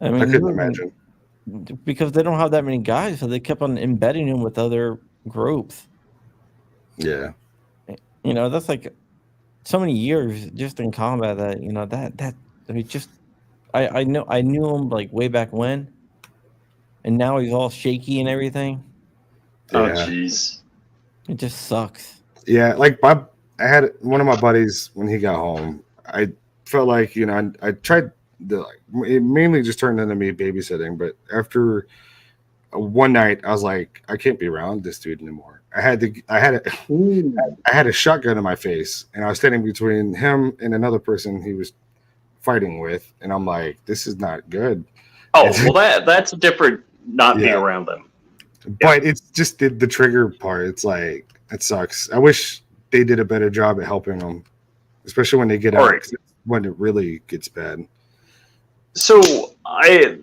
I mean, I couldn't imagine because they don't have that many guys, so they kept on embedding him with other groups. Yeah, that's like so many years just in combat that I mean just. I knew him like way back when, and now he's all shaky and everything. Oh jeez, it just sucks. Yeah, like I had one of my buddies when he got home. I felt like I tried it mainly just turned into me babysitting, but after one night I was like, I can't be around this dude anymore. I had a shotgun in my face, and I was standing between him and another person he was fighting with, and I'm like, this is not good. Oh, well, that's different. Not being around them, but it's just the trigger part. It's like it sucks. I wish they did a better job at helping them, especially when they get out. Right. When it really gets bad. So I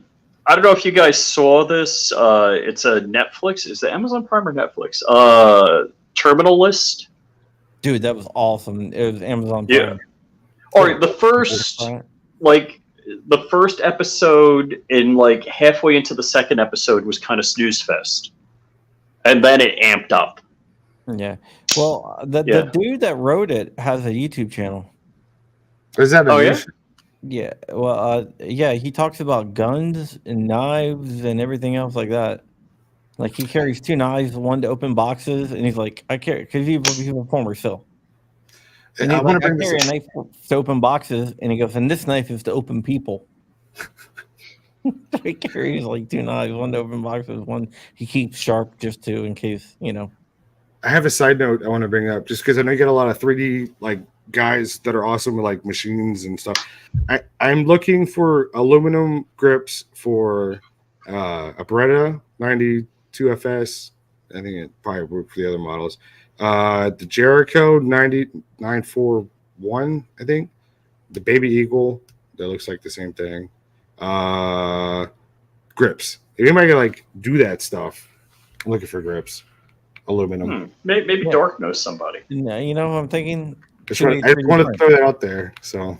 don't know if you guys saw this. It's a Netflix. Is it Amazon Prime or Netflix? Terminal List. Dude, that was awesome. It was Amazon Prime. Yeah. Or the first episode in like halfway into the second episode was kind of snooze fest, and then it amped up. Yeah. Well, the dude that wrote it has a YouTube channel. Is that Yeah. Well, he talks about guns and knives and everything else like that. Like he carries 2 knives, one to open boxes, and he's like, I carry because he's a former SEAL. And I want to carry a knife to open boxes, and he goes, and this knife is to open people. He carries like 2 knives, one to open boxes, one he keeps sharp just to in case, I have a side note I want to bring up just because I know you get a lot of 3D like guys that are awesome with like machines and stuff. I'm looking for aluminum grips for a Beretta 92FS. I think it probably worked for the other models. The Jericho 9941, I think. The Baby Eagle, that looks like the same thing. Grips. If anybody can like do that stuff, I'm looking for grips. Aluminum. Maybe Dork knows somebody. No, I'm thinking. I just want to throw that out there, so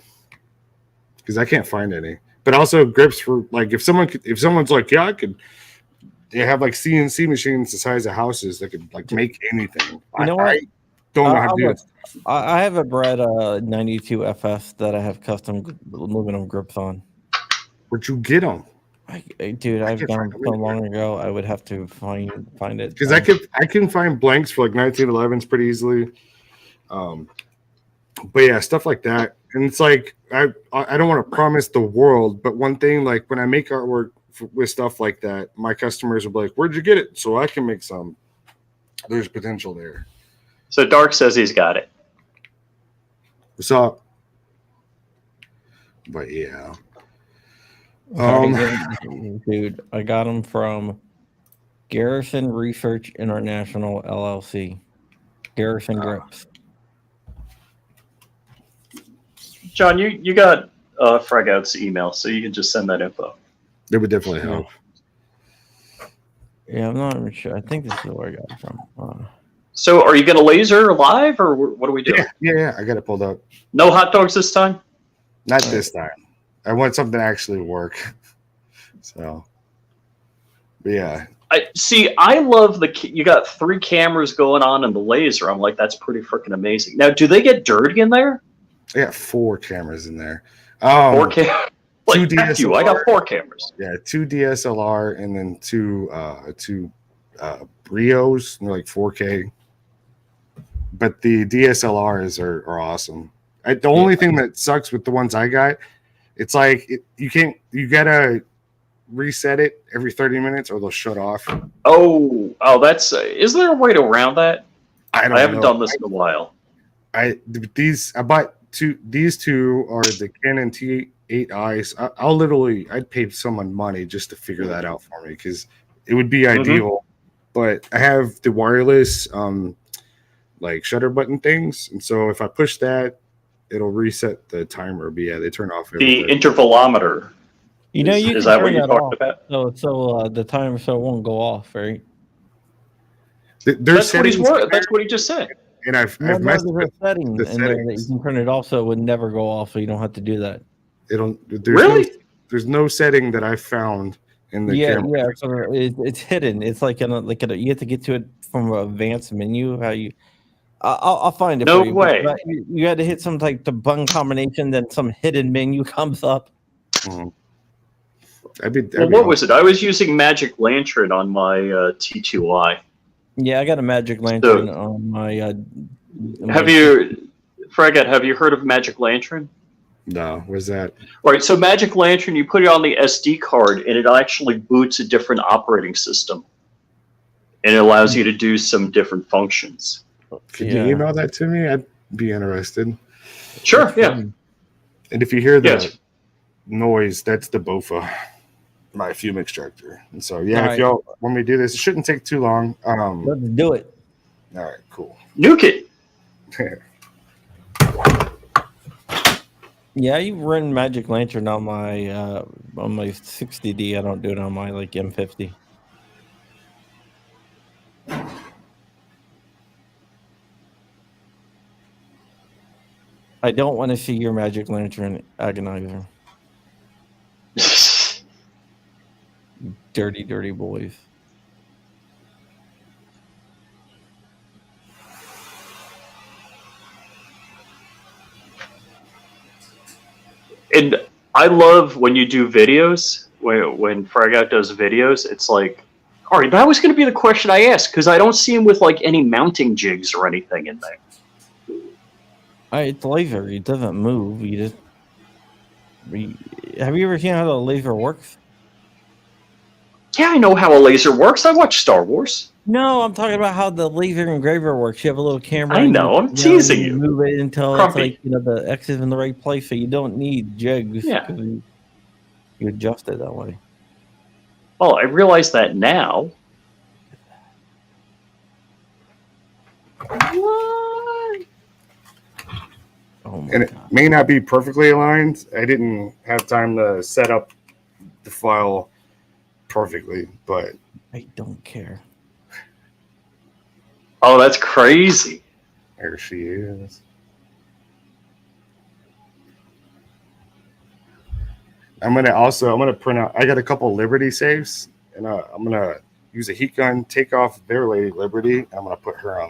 because I can't find any. but also grips for like if someone's like, yeah, I could. They have like CNC machines the size of houses that could like make anything. You know what? I don't know how to do it. I have a Brad 92 FS that I have custom aluminum grips on. Where'd you get them? Dude, I've gone so long ago. I would have to find it because I can find blanks for like 1911s pretty easily. But yeah, stuff like that, and it's like I don't want to promise the world, but one thing, like when I make artwork with stuff like that, my customers will be like, "Where'd you get it?" So I can make some. There's potential there. So Dark says he's got it. What's up? But yeah. Dude, I got them from Garrison Research International LLC. Garrison Grips. John, you got Fragout's email, so you can just send that info. It would definitely help. Yeah, I'm not even sure. I think this is where I got it from. So are you going to laser live, or what are we doing? Yeah, I got it pulled up. No hot dogs this time? Not this time. I want something to actually work. So, but yeah. I love you got 3 cameras going on in the laser. I'm like, that's pretty freaking amazing. Now, do they get dirty in there? I got 4 cameras in there. 4 cameras? Like, 2 DSLR. I got 4 cameras. Yeah, 2 DSLR and then 2 Brios, they're like 4K. But the DSLRs are awesome. The only thing that sucks with the ones I got, it's like you gotta reset it every 30 minutes or they'll shut off. Oh, that's is there a way to around that? I haven't done this in a while. I bought these 2 are the Canon T8Is. I'd pay someone money just to figure that out for me because it would be ideal. But I have the wireless like shutter button things, and so if I push that, it'll reset the timer. But yeah, they turn off the intervalometer. You know, is that what you talked about? So the timer won't go off, right? That's what he just said. And I've messed with settings in there that you can turn it off so it would never go off, so you don't have to do that. There's no setting that I found in the camera. Yeah. So it's hidden. It's like you have to get to it from an advanced menu. I'll find it. No for you. way. But you had to hit some like the button combination, then some hidden menu comes up. Mm-hmm. What was it? I was using Magic Lantern on my T2i. Yeah, I got a Magic Lantern on my. Have you heard of Magic Lantern? No, what's that? All right, so Magic Lantern, you put it on the SD card, and it actually boots a different operating system, and it allows you to do some different functions. Could you email that to me? I'd be interested. Sure, yeah. And if you hear the noise, that's the BOFA, my fume extractor. And so, if y'all want me to do this, it shouldn't take too long. Let's do it. All right, cool. Nuke it. Yeah, you run Magic Lantern on my 60D. I don't do it on my like M50. I don't want to see your Magic Lantern agonizer. Dirty, dirty boys. And I love when you do videos, when Fragout does videos, it's like, all right, that was going to be the question I asked, because I don't see him with like any mounting jigs or anything in there. It's laser. It doesn't move. Have you ever seen how the laser works? Yeah, I know how a laser works. I watch Star Wars. No, I'm talking about how the laser engraver works. You have a little camera. I know. I'm teasing you. Move it until Crumpy. it's like the X is in the right place, so you don't need jigs. Yeah. You adjust it that way. Well, I realize that now. What? Oh my And it God. may not be perfectly aligned. I didn't have time to set up the file perfectly, but I don't care. Oh, that's crazy. there she is. I'm gonna print out. I got a couple Liberty safes, and I'm gonna use a heat gun, take off their Lady Liberty. I'm gonna put her on.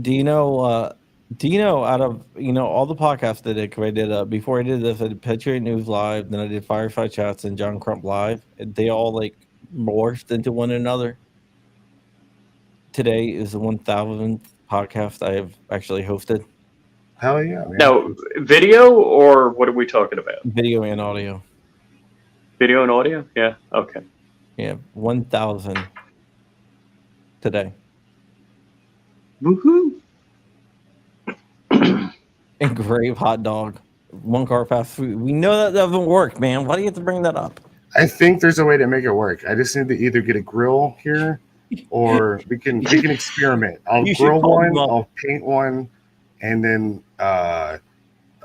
Do you know? Out of all the podcasts I did, 'cause I did before I did this, I did Patriot News Live, then I did Fireside Chats and John Crump Live. And they all like morphed into one another. Today is the 1000th podcast I have actually hosted, Hell yeah, man. Now, video or what are we talking about? video and audio. Video and audio? Yeah. Okay. Yeah, 1000 today. Woohoo! Engrave hot dog, one car fast food. We know that doesn't work, man. Why do you have to bring that up? I think there's a way to make it work. I just need to either get a grill here, or we can experiment. I'll You should grill call one, them up. I'll paint one, and then All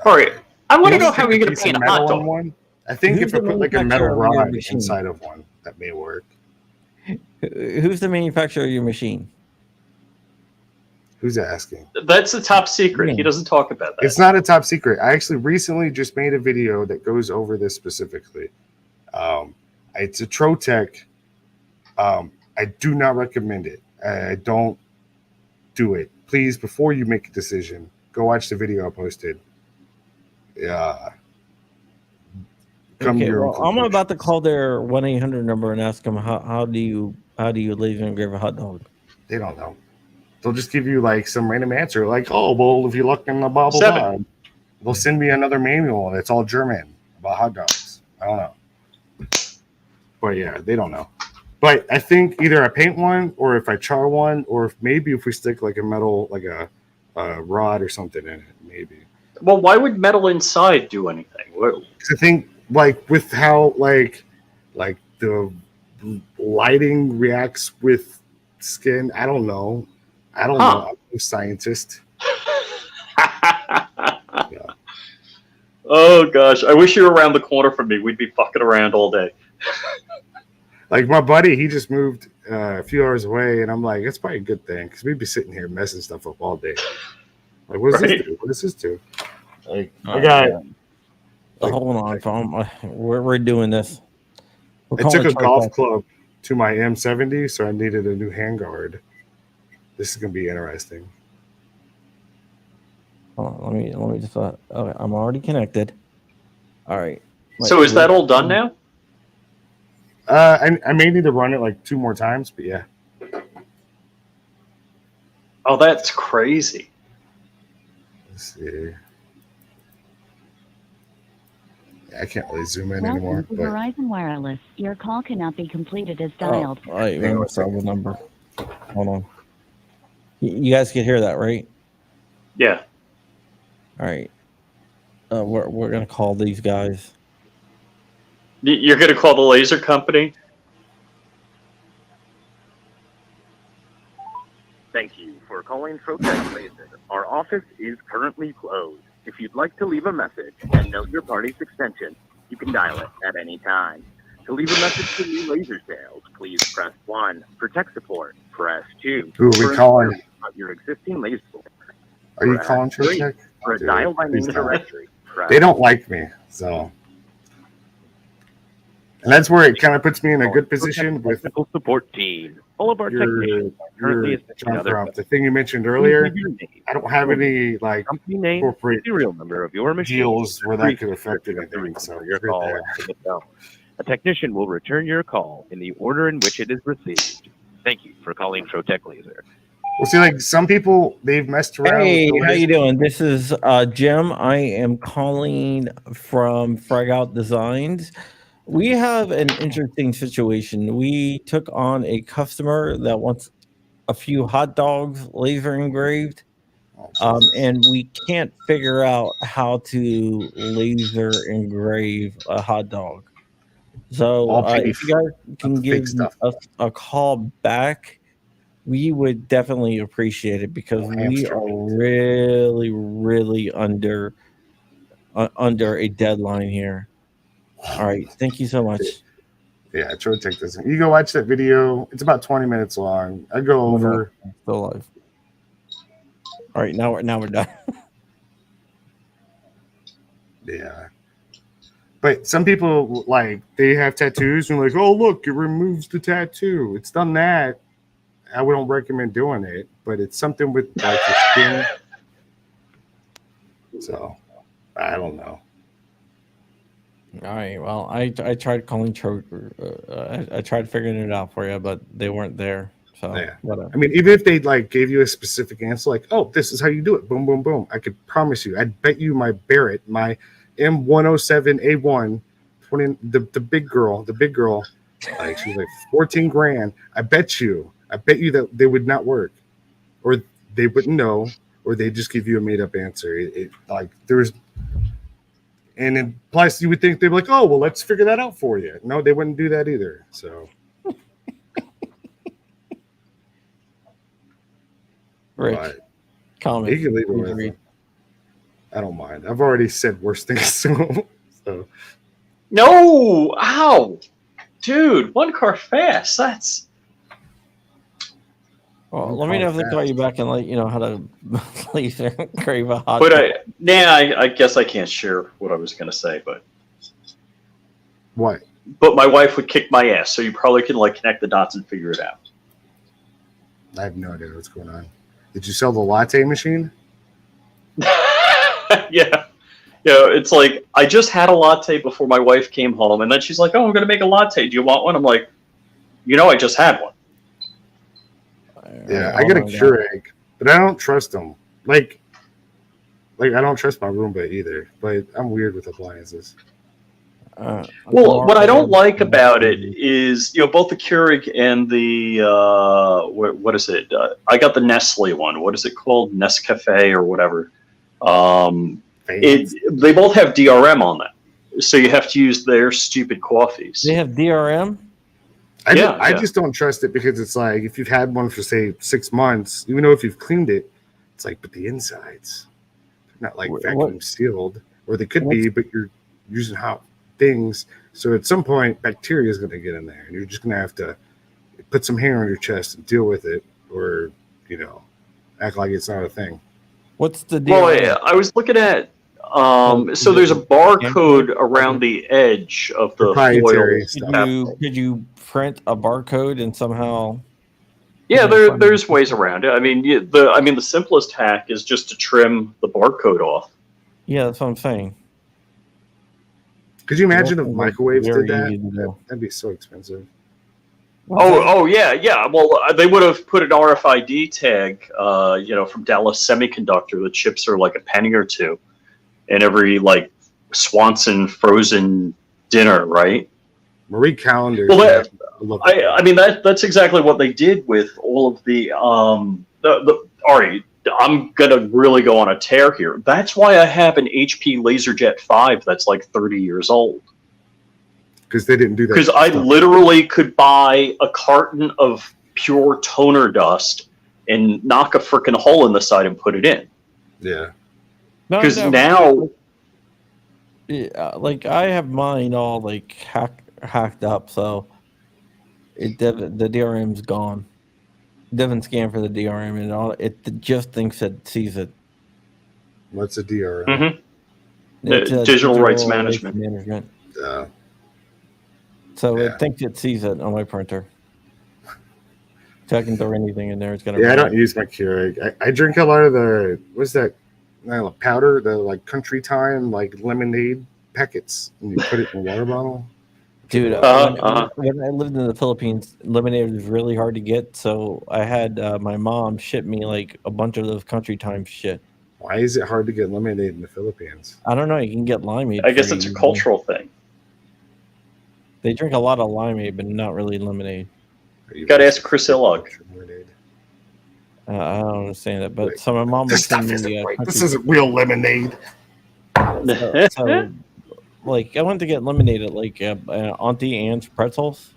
right. I want to know how you're going piece to of paint a metal hot on dog. one. I think Who's if I the put like a metal manufacturer of your rod machine? inside of one, that may work. Who's the manufacturer of your machine? Who's asking? That's the top secret. Yeah. He doesn't talk about that. It's not a top secret. I actually recently just made a video that goes over this specifically. It's a Trotec. I do not recommend it. I don't do it. Please, before you make a decision, go watch the video I posted. Yeah. Okay, well, I'm about to call their 1-800 number and ask them how do you laser engrave a hot dog? They don't know. They'll just give you like some random answer, like, "Oh, well, if you look in the blah blah 7. blah," they'll send me another manual that's all German about hot dogs. I don't know, but yeah, they don't know. But I think either I paint one, or if I char one, or maybe if we stick like a metal, like a rod or something in it, maybe. Well, why would metal inside do anything? Because I think like with how like the lighting reacts with skin, I don't know. I'm no scientist. Yeah. Oh gosh, I wish you were around the corner from me. We'd be fucking around all day. Like my buddy, he just moved a few hours away, and I'm like, it's probably a good thing because we'd be sitting here messing stuff up all day. Like, what does this do? What does this do? Like, I got. Hold on, phone. We're doing this. I took a golf club to my M70, so I needed a new handguard. This is gonna be interesting. Hold on, let me just. Okay, I'm already connected. All right. So is that all done now? I may need to run it like 2 more times, but yeah. Oh, that's crazy. Let's see. I can't really zoom in anymore. Welcome to But Verizon Wireless. Your call cannot be completed as dialed. All right, let me start the number. Hold on. You guys can hear that, right? Yeah. All right. We're gonna call these guys. You're going to call the laser company? Thank you for calling Protect Laser. Our office is currently closed. If you'd like to leave a message and note your party's extension, you can dial it at any time. To leave a message for new laser sales, please press 1. For tech support, press 2. who are we For calling? inquiries about your existing laser, Are you press calling 3. Trotec? For a Dude, dial by name please don't. directory, press They don't like me, so. And that's where it kind of puts me in a good position with technical support team. All of our your technicians are currently assisting John others. Crump. The thing you mentioned earlier, Please leave your name, I don't have any like company name, corporate serial number of your machine. deals where that could affect anything. So your you're call there. after the phone. A technician will return your call in the order in which it is received. Thank you for calling Protect Laser. Well, see, like some people, they've messed around. Hey, with the how you laser. doing? This is Jim. I am calling from Fragout Designs. We have an interesting situation. We took on a customer that wants a few hot dogs laser engraved, and we can't figure out how to laser engrave a hot dog. So All if beef. you guys can That's the give big stuff. us a call back, we would definitely appreciate it because Oh, we hamster are meat. really under a deadline here. All right, thank you so much. Yeah, Trotec doesn't. You go watch that video. It's about 20 minutes long. I go over. Still alive. All right, now we're done. Yeah. But some people, like, they have tattoos and like, oh, look, it removes the tattoo. It's done that. I wouldn't recommend doing it, but it's something with like the skin. So, I don't know. All right. Well, I tried calling I tried figuring it out for you, but they weren't there. So Yeah. whatever. I mean, even if they like gave you a specific answer, like, oh, this is how you do it, boom, boom, boom. I could promise you, I'd bet you my Barrett, my M107A1, 20, the big girl, like she was like 14 grand. I bet you that they would not work, or they wouldn't know, or they just give you a made up answer. It like there's, and then plus you would think they'd be like, oh, well, let's figure that out for you. No, they wouldn't do that either. So. Rich, comment. You can leave it Please with read. them. I don't mind. I've already said worse things to them. So. No! Ow! Dude, one car fast. That's... Well, let me know if they call you back and let you know how to please crave a hot. But I guess I can't share what I was going to say, but... What? But my wife would kick my ass, so you probably can like connect the dots and figure it out. I have no idea what's going on. Did you sell the Latte Machine? Yeah. It's like, I just had a latte before my wife came home, and then she's like, oh, I'm going to make a latte. Do you want one? I'm like, I just had one. Yeah, I got a Keurig, but I don't trust them. Like I don't trust my Roomba either, but I'm weird with appliances. Well, what I don't like about it is, both the Keurig and the, what is it? I got the Nestle one. What is it called? Nescafe or whatever. They both have DRM on them. So you have to use their stupid coffees. They have DRM? I just don't trust it because it's like, if you've had one for, say, 6 months, even though if you've cleaned it, it's like, but the insides, they're not like vacuum sealed, or they could be, but you're using hot things, so at some point bacteria is going to get in there and you're just going to have to put some hair on your chest and deal with it, or act like it's not a thing. What's the deal? Well, I was looking at so there's a barcode around the edge of the foil. Could you print a barcode and somehow? Yeah, there's ways around it. I mean, the simplest hack is just to trim the barcode off. Yeah, that's what I'm saying. Could you imagine if microwaves did that? That'd be so expensive. Oh yeah. Well, they would have put an RFID tag, from Dallas Semiconductor. The chips are like a penny or two, in every like Swanson frozen dinner, right? Marie Callender's. Well, I mean that's exactly what they did with all of the Ari. I'm gonna really go on a tear here. That's why I have an HP LaserJet 5 that's like 30 years old. Because they didn't do that. Because I literally could buy a carton of pure toner dust and knock a freaking hole in the side and put it in. Yeah. Because now, like I have mine all like hacked up, so the DRM's gone. Doesn't scan for the DRM and all. It just thinks it sees it. What's a DRM? Mm-hmm. Digital rights management. So it thinks it sees it on my printer. So I can throw anything in there. It's gonna. Yeah, I don't use my Keurig. I drink a lot of the what's that? Powder, the like Country Time like lemonade packets, and you put it in a water bottle. Dude, when I lived in the Philippines, lemonade was really hard to get, so I had my mom ship me like a bunch of those Country Time shit. Why is it hard to get lemonade in the Philippines? I don't know. You can get limeade. I guess it's a cultural thing. They drink a lot of limeade, but not really lemonade. You gotta ask Chris Illog. I don't understand it, but so my mom was sending me this isn't real lemonade. So, like, I went to get lemonade at like Auntie Anne's Pretzels,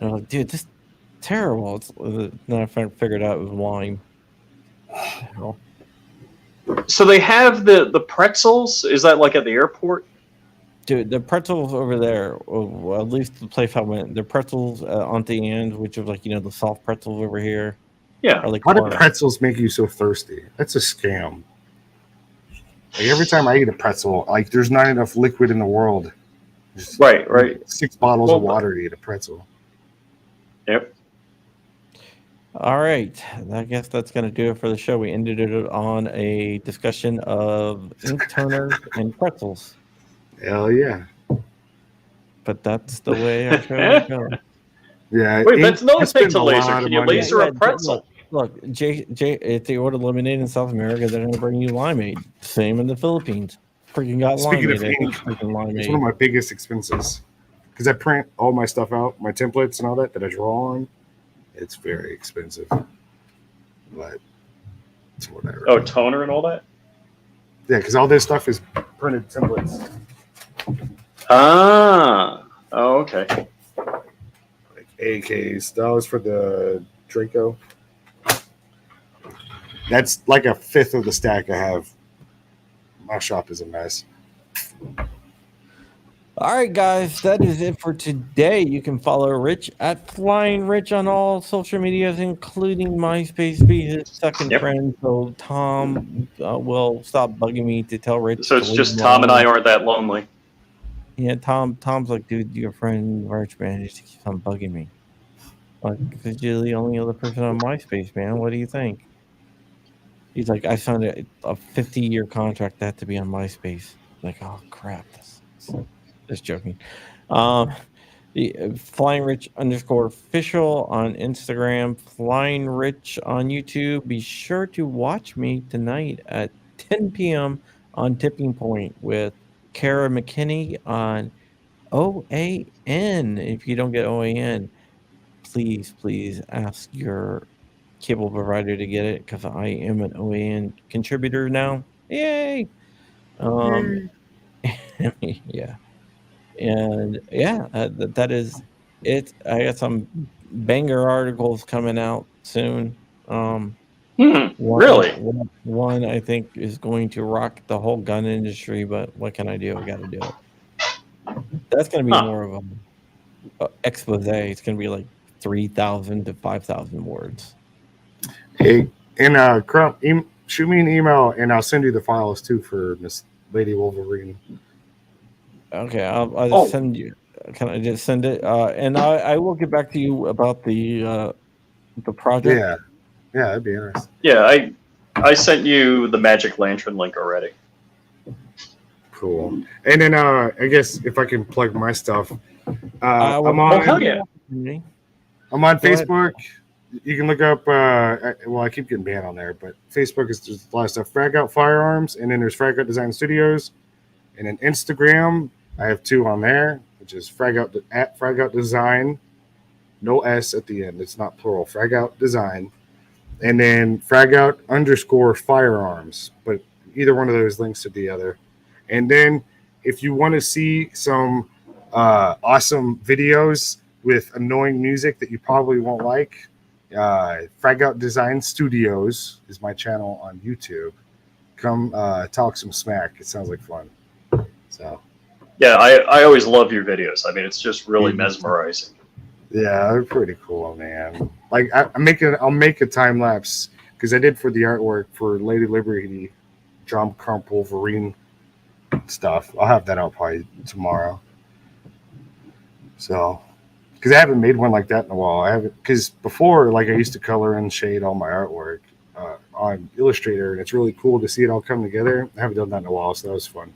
and I was like, "Dude, this is terrible." Then I figured out it was lime. So they have the pretzels. Is that like at the airport? Dude, the pretzels over there, well, at least the place I went, the pretzels at Auntie Anne's, which is like the soft pretzels over here. Yeah. Like how do pretzels make you so thirsty? That's a scam. Like every time I eat a pretzel, like there's not enough liquid in the world. Just Right. 6 bottles of water to eat a pretzel. Yep. All right. I guess that's going to do it for the show. We ended it on a discussion of ink toners and pretzels. Hell yeah. But that's the way our show goes. Yeah. Wait, that's another thing spend to a laser. lot Can of you money. laser a pretzel? Look, if they order lemonade in South America, they're going to bring you limeade. Same in the Philippines. Freaking got Speaking of limeade. I hate ink, freaking it's one of limeade. my biggest expenses because I print all my stuff out, my templates and all that I draw on. It's very expensive, but it's whatever. Oh, toner and all that? Yeah, because all this stuff is printed templates. Ah. Oh, okay. Like AKs. That was for the Draco. That's like a fifth of the stack I have. My shop is a mess. All right, guys, that is it for today. You can follow Rich at Flying Rich on all social medias, including MySpace. Be his second friend, so Tom will stop bugging me to tell Rich. So it's just Tom and I aren't that lonely. Yeah, Tom's like, dude, your friend Rich, man, he just keeps on bugging me. Like, because you're the only other person on MySpace, man. What do you think? He's like, I signed a 50-year contract that to be on MySpace. Like, oh crap. Just joking. Flying Rich _official on Instagram, Flying Rich on YouTube. Be sure to watch me tonight at 10 p.m. on Tipping Point with Kara McKinney on OAN. If you don't get OAN, please ask your cable provider to get it, because I am an OAN contributor now. Yay! Yeah. And yeah, that is it. I got some banger articles coming out soon. Really? One I think is going to rock the whole gun industry, but what can I do? I got to do it. That's going to be more of a expose. It's going to be like 3,000 to 5,000 words. Hey, and Crump, shoot me an email and I'll send you the files too for Miss Lady Wolverine. Okay, I'll just send you. Can I just send it? And I will get back to you about the project. Yeah, that'd be interesting. Yeah, I sent you the Magic Lantern link already. Cool. And then I guess if I can plug my stuff, I'm on. Oh hell yeah! I'm on Facebook. You can look up. Well, I keep getting banned on there, but Facebook is just a lot of stuff. Fragout Firearms, and then there's Fragout Design Studios, and then Instagram. I have 2 on there, which is Fragout at Fragout Design, no S at the end. It's not plural. Fragout Design, and then Fragout _Firearms. But either one of those links to the other. And then if you want to see some awesome videos with annoying music that you probably won't like, Fragout Design Studios is my channel on YouTube. Come talk some smack. It sounds like fun. So. Yeah, I always love your videos. I mean, it's just really mesmerizing. Yeah, they're pretty cool, man. Like I'll make a time lapse because I did for the artwork for Lady Liberty, John Crump Wolverine stuff. I'll have that out probably tomorrow. So, because I haven't made one like that in a while. I haven't, because before, like I used to color and shade all my artwork on Illustrator, and it's really cool to see it all come together. I haven't done that in a while, so that was fun.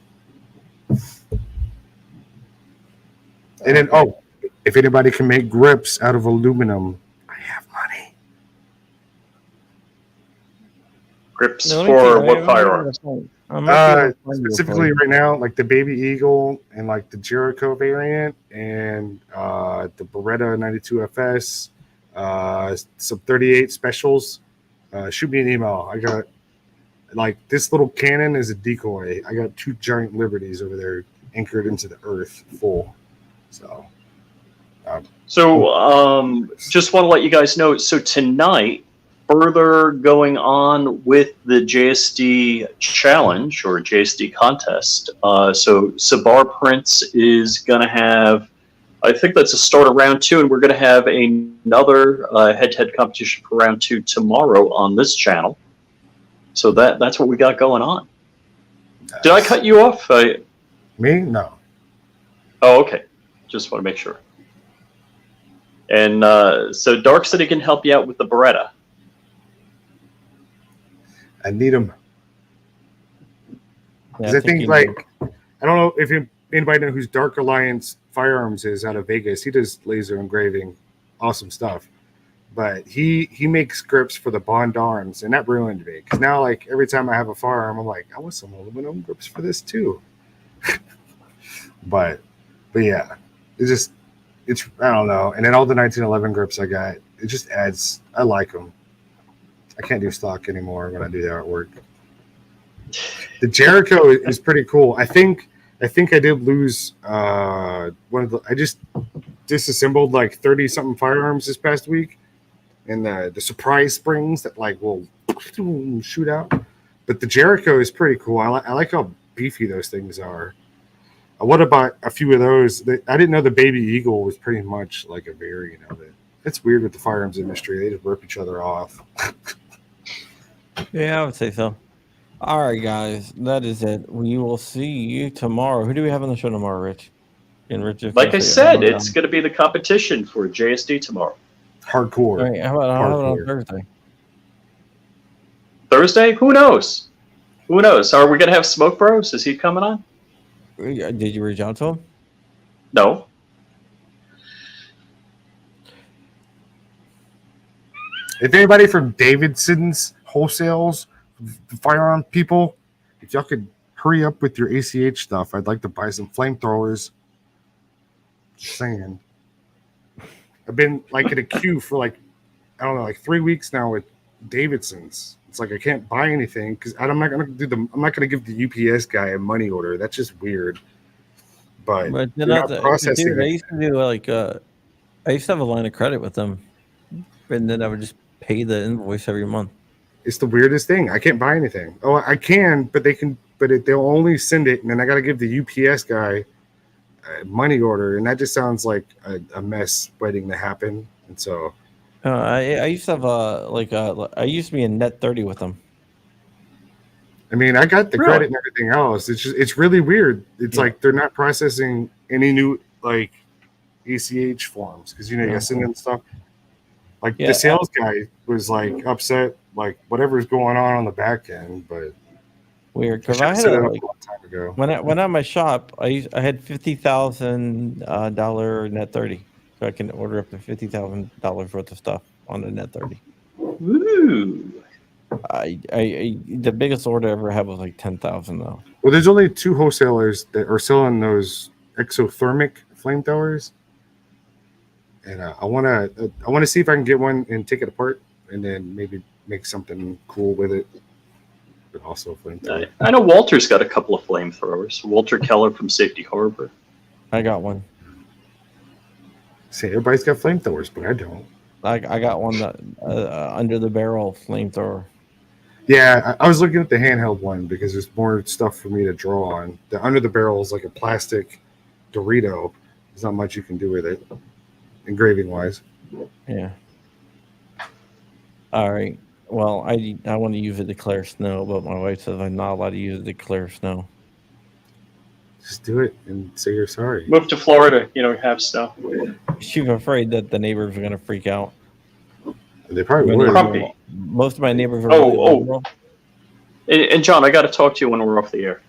And then, if anybody can make grips out of aluminum, I have money. Grips for what firearms? Specifically right now, like the Baby Eagle and like the Jericho variant and the Beretta 92 FS, some 38 specials. Shoot me an email. I got like this little cannon is a decoy. I got 2 giant Liberties over there anchored into the earth full. So just want to let you guys know. So tonight, further going on with the JSD challenge or JSD contest. So Sabar Prince is going to have, I think that's a start of round 2, and we're going to have another head-to-head competition for round 2 tomorrow on this channel. So that's what we got going on. Did I cut you off? Me? No. Oh, okay. Just want to make sure. And so Dark City can help you out with the Beretta. I need them. Yeah, Because I think, you like, I don't know if anybody knows who's Dark Alliance Firearms is out of Vegas. He does laser engraving, awesome stuff. But he makes grips for the Bond arms, and that ruined me. Because now, like, every time I have a firearm, I'm like, I want some aluminum grips for this too. but yeah, it's I don't know. And then all the 1911 grips I got, it just adds. I like them. I can't do stock anymore when I do the artwork. The Jericho is pretty cool. I think I did lose one of the. I just disassembled like 30 something firearms this past week, and the surprise springs that like will shoot out. But the Jericho is pretty cool. I like how beefy those things are. What about a few of those? I didn't know the Baby Eagle was pretty much like a variant of it. It's weird with the firearms industry; they just rip each other off. Yeah, I would say so. All right, guys, that is it. We will see you tomorrow. Who do we have on the show tomorrow, Rich? And Rich, Like I said, it's going to be the competition for JSD tomorrow. Hardcore. All right, how about on Thursday? Thursday? Who knows? Who knows? Are we going to have Smoke Bros? Is he coming on? Did you reach out to him? No. If anybody from Davidson's wholesales, firearm people, if y'all could hurry up with your ACH stuff, I'd like to buy some flamethrowers. Just saying. I've been like in a queue for like, I don't know, like 3 weeks now with Davidson's. It's like I can't buy anything because I'm not gonna give the UPS guy a money order. That's just weird. But they're not processing dude, it. I used to do like I used to have a line of credit with them, and then I would just pay the invoice every month. It's the weirdest thing. I can't buy anything. Oh, I can, but they can. But they'll only send it, and then I got to give the UPS guy a money order, and that just sounds like a mess waiting to happen. And so, I used to have I used to be in net 30 with them. I mean, I got the Really? credit and everything else. It's really weird. It's like they're not processing any new like ACH forms because you got to send in stuff. Like the sales guy was like upset, like whatever's going on the back end, but weird because I had a long time ago. when I my shop, I had $50,000 net 30, so I can order up to $50,000 worth of stuff on the net 30. Ooh. I the biggest order I ever had was like 10,000 though. Well, there's only 2 wholesalers that are selling those exothermic flamethrowers. And I want to see if I can get one and take it apart, and then maybe make something cool with it. But also flamethrower. I know Walter's got a couple of flamethrowers. Walter Keller from Safety Harbor. I got one. See, everybody's got flamethrowers, but I don't. I got one that under the barrel flamethrower. Yeah, I was looking at the handheld one because there's more stuff for me to draw on. The under the barrel is like a plastic Dorito. There's not much you can do with it, engraving wise. Yeah. All right. Well, I want to use it to clear snow, but my wife says I'm not allowed to use it to clear snow. Just do it and say you're sorry. Move to Florida, have snow. She's afraid that the neighbors are going to freak out. They probably My would. neighbors- Most of my neighbors are Oh. And John, I got to talk to you when we're off the air.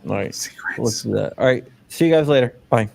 All right. Secrets. Let's do that. All right. See you guys later. Bye.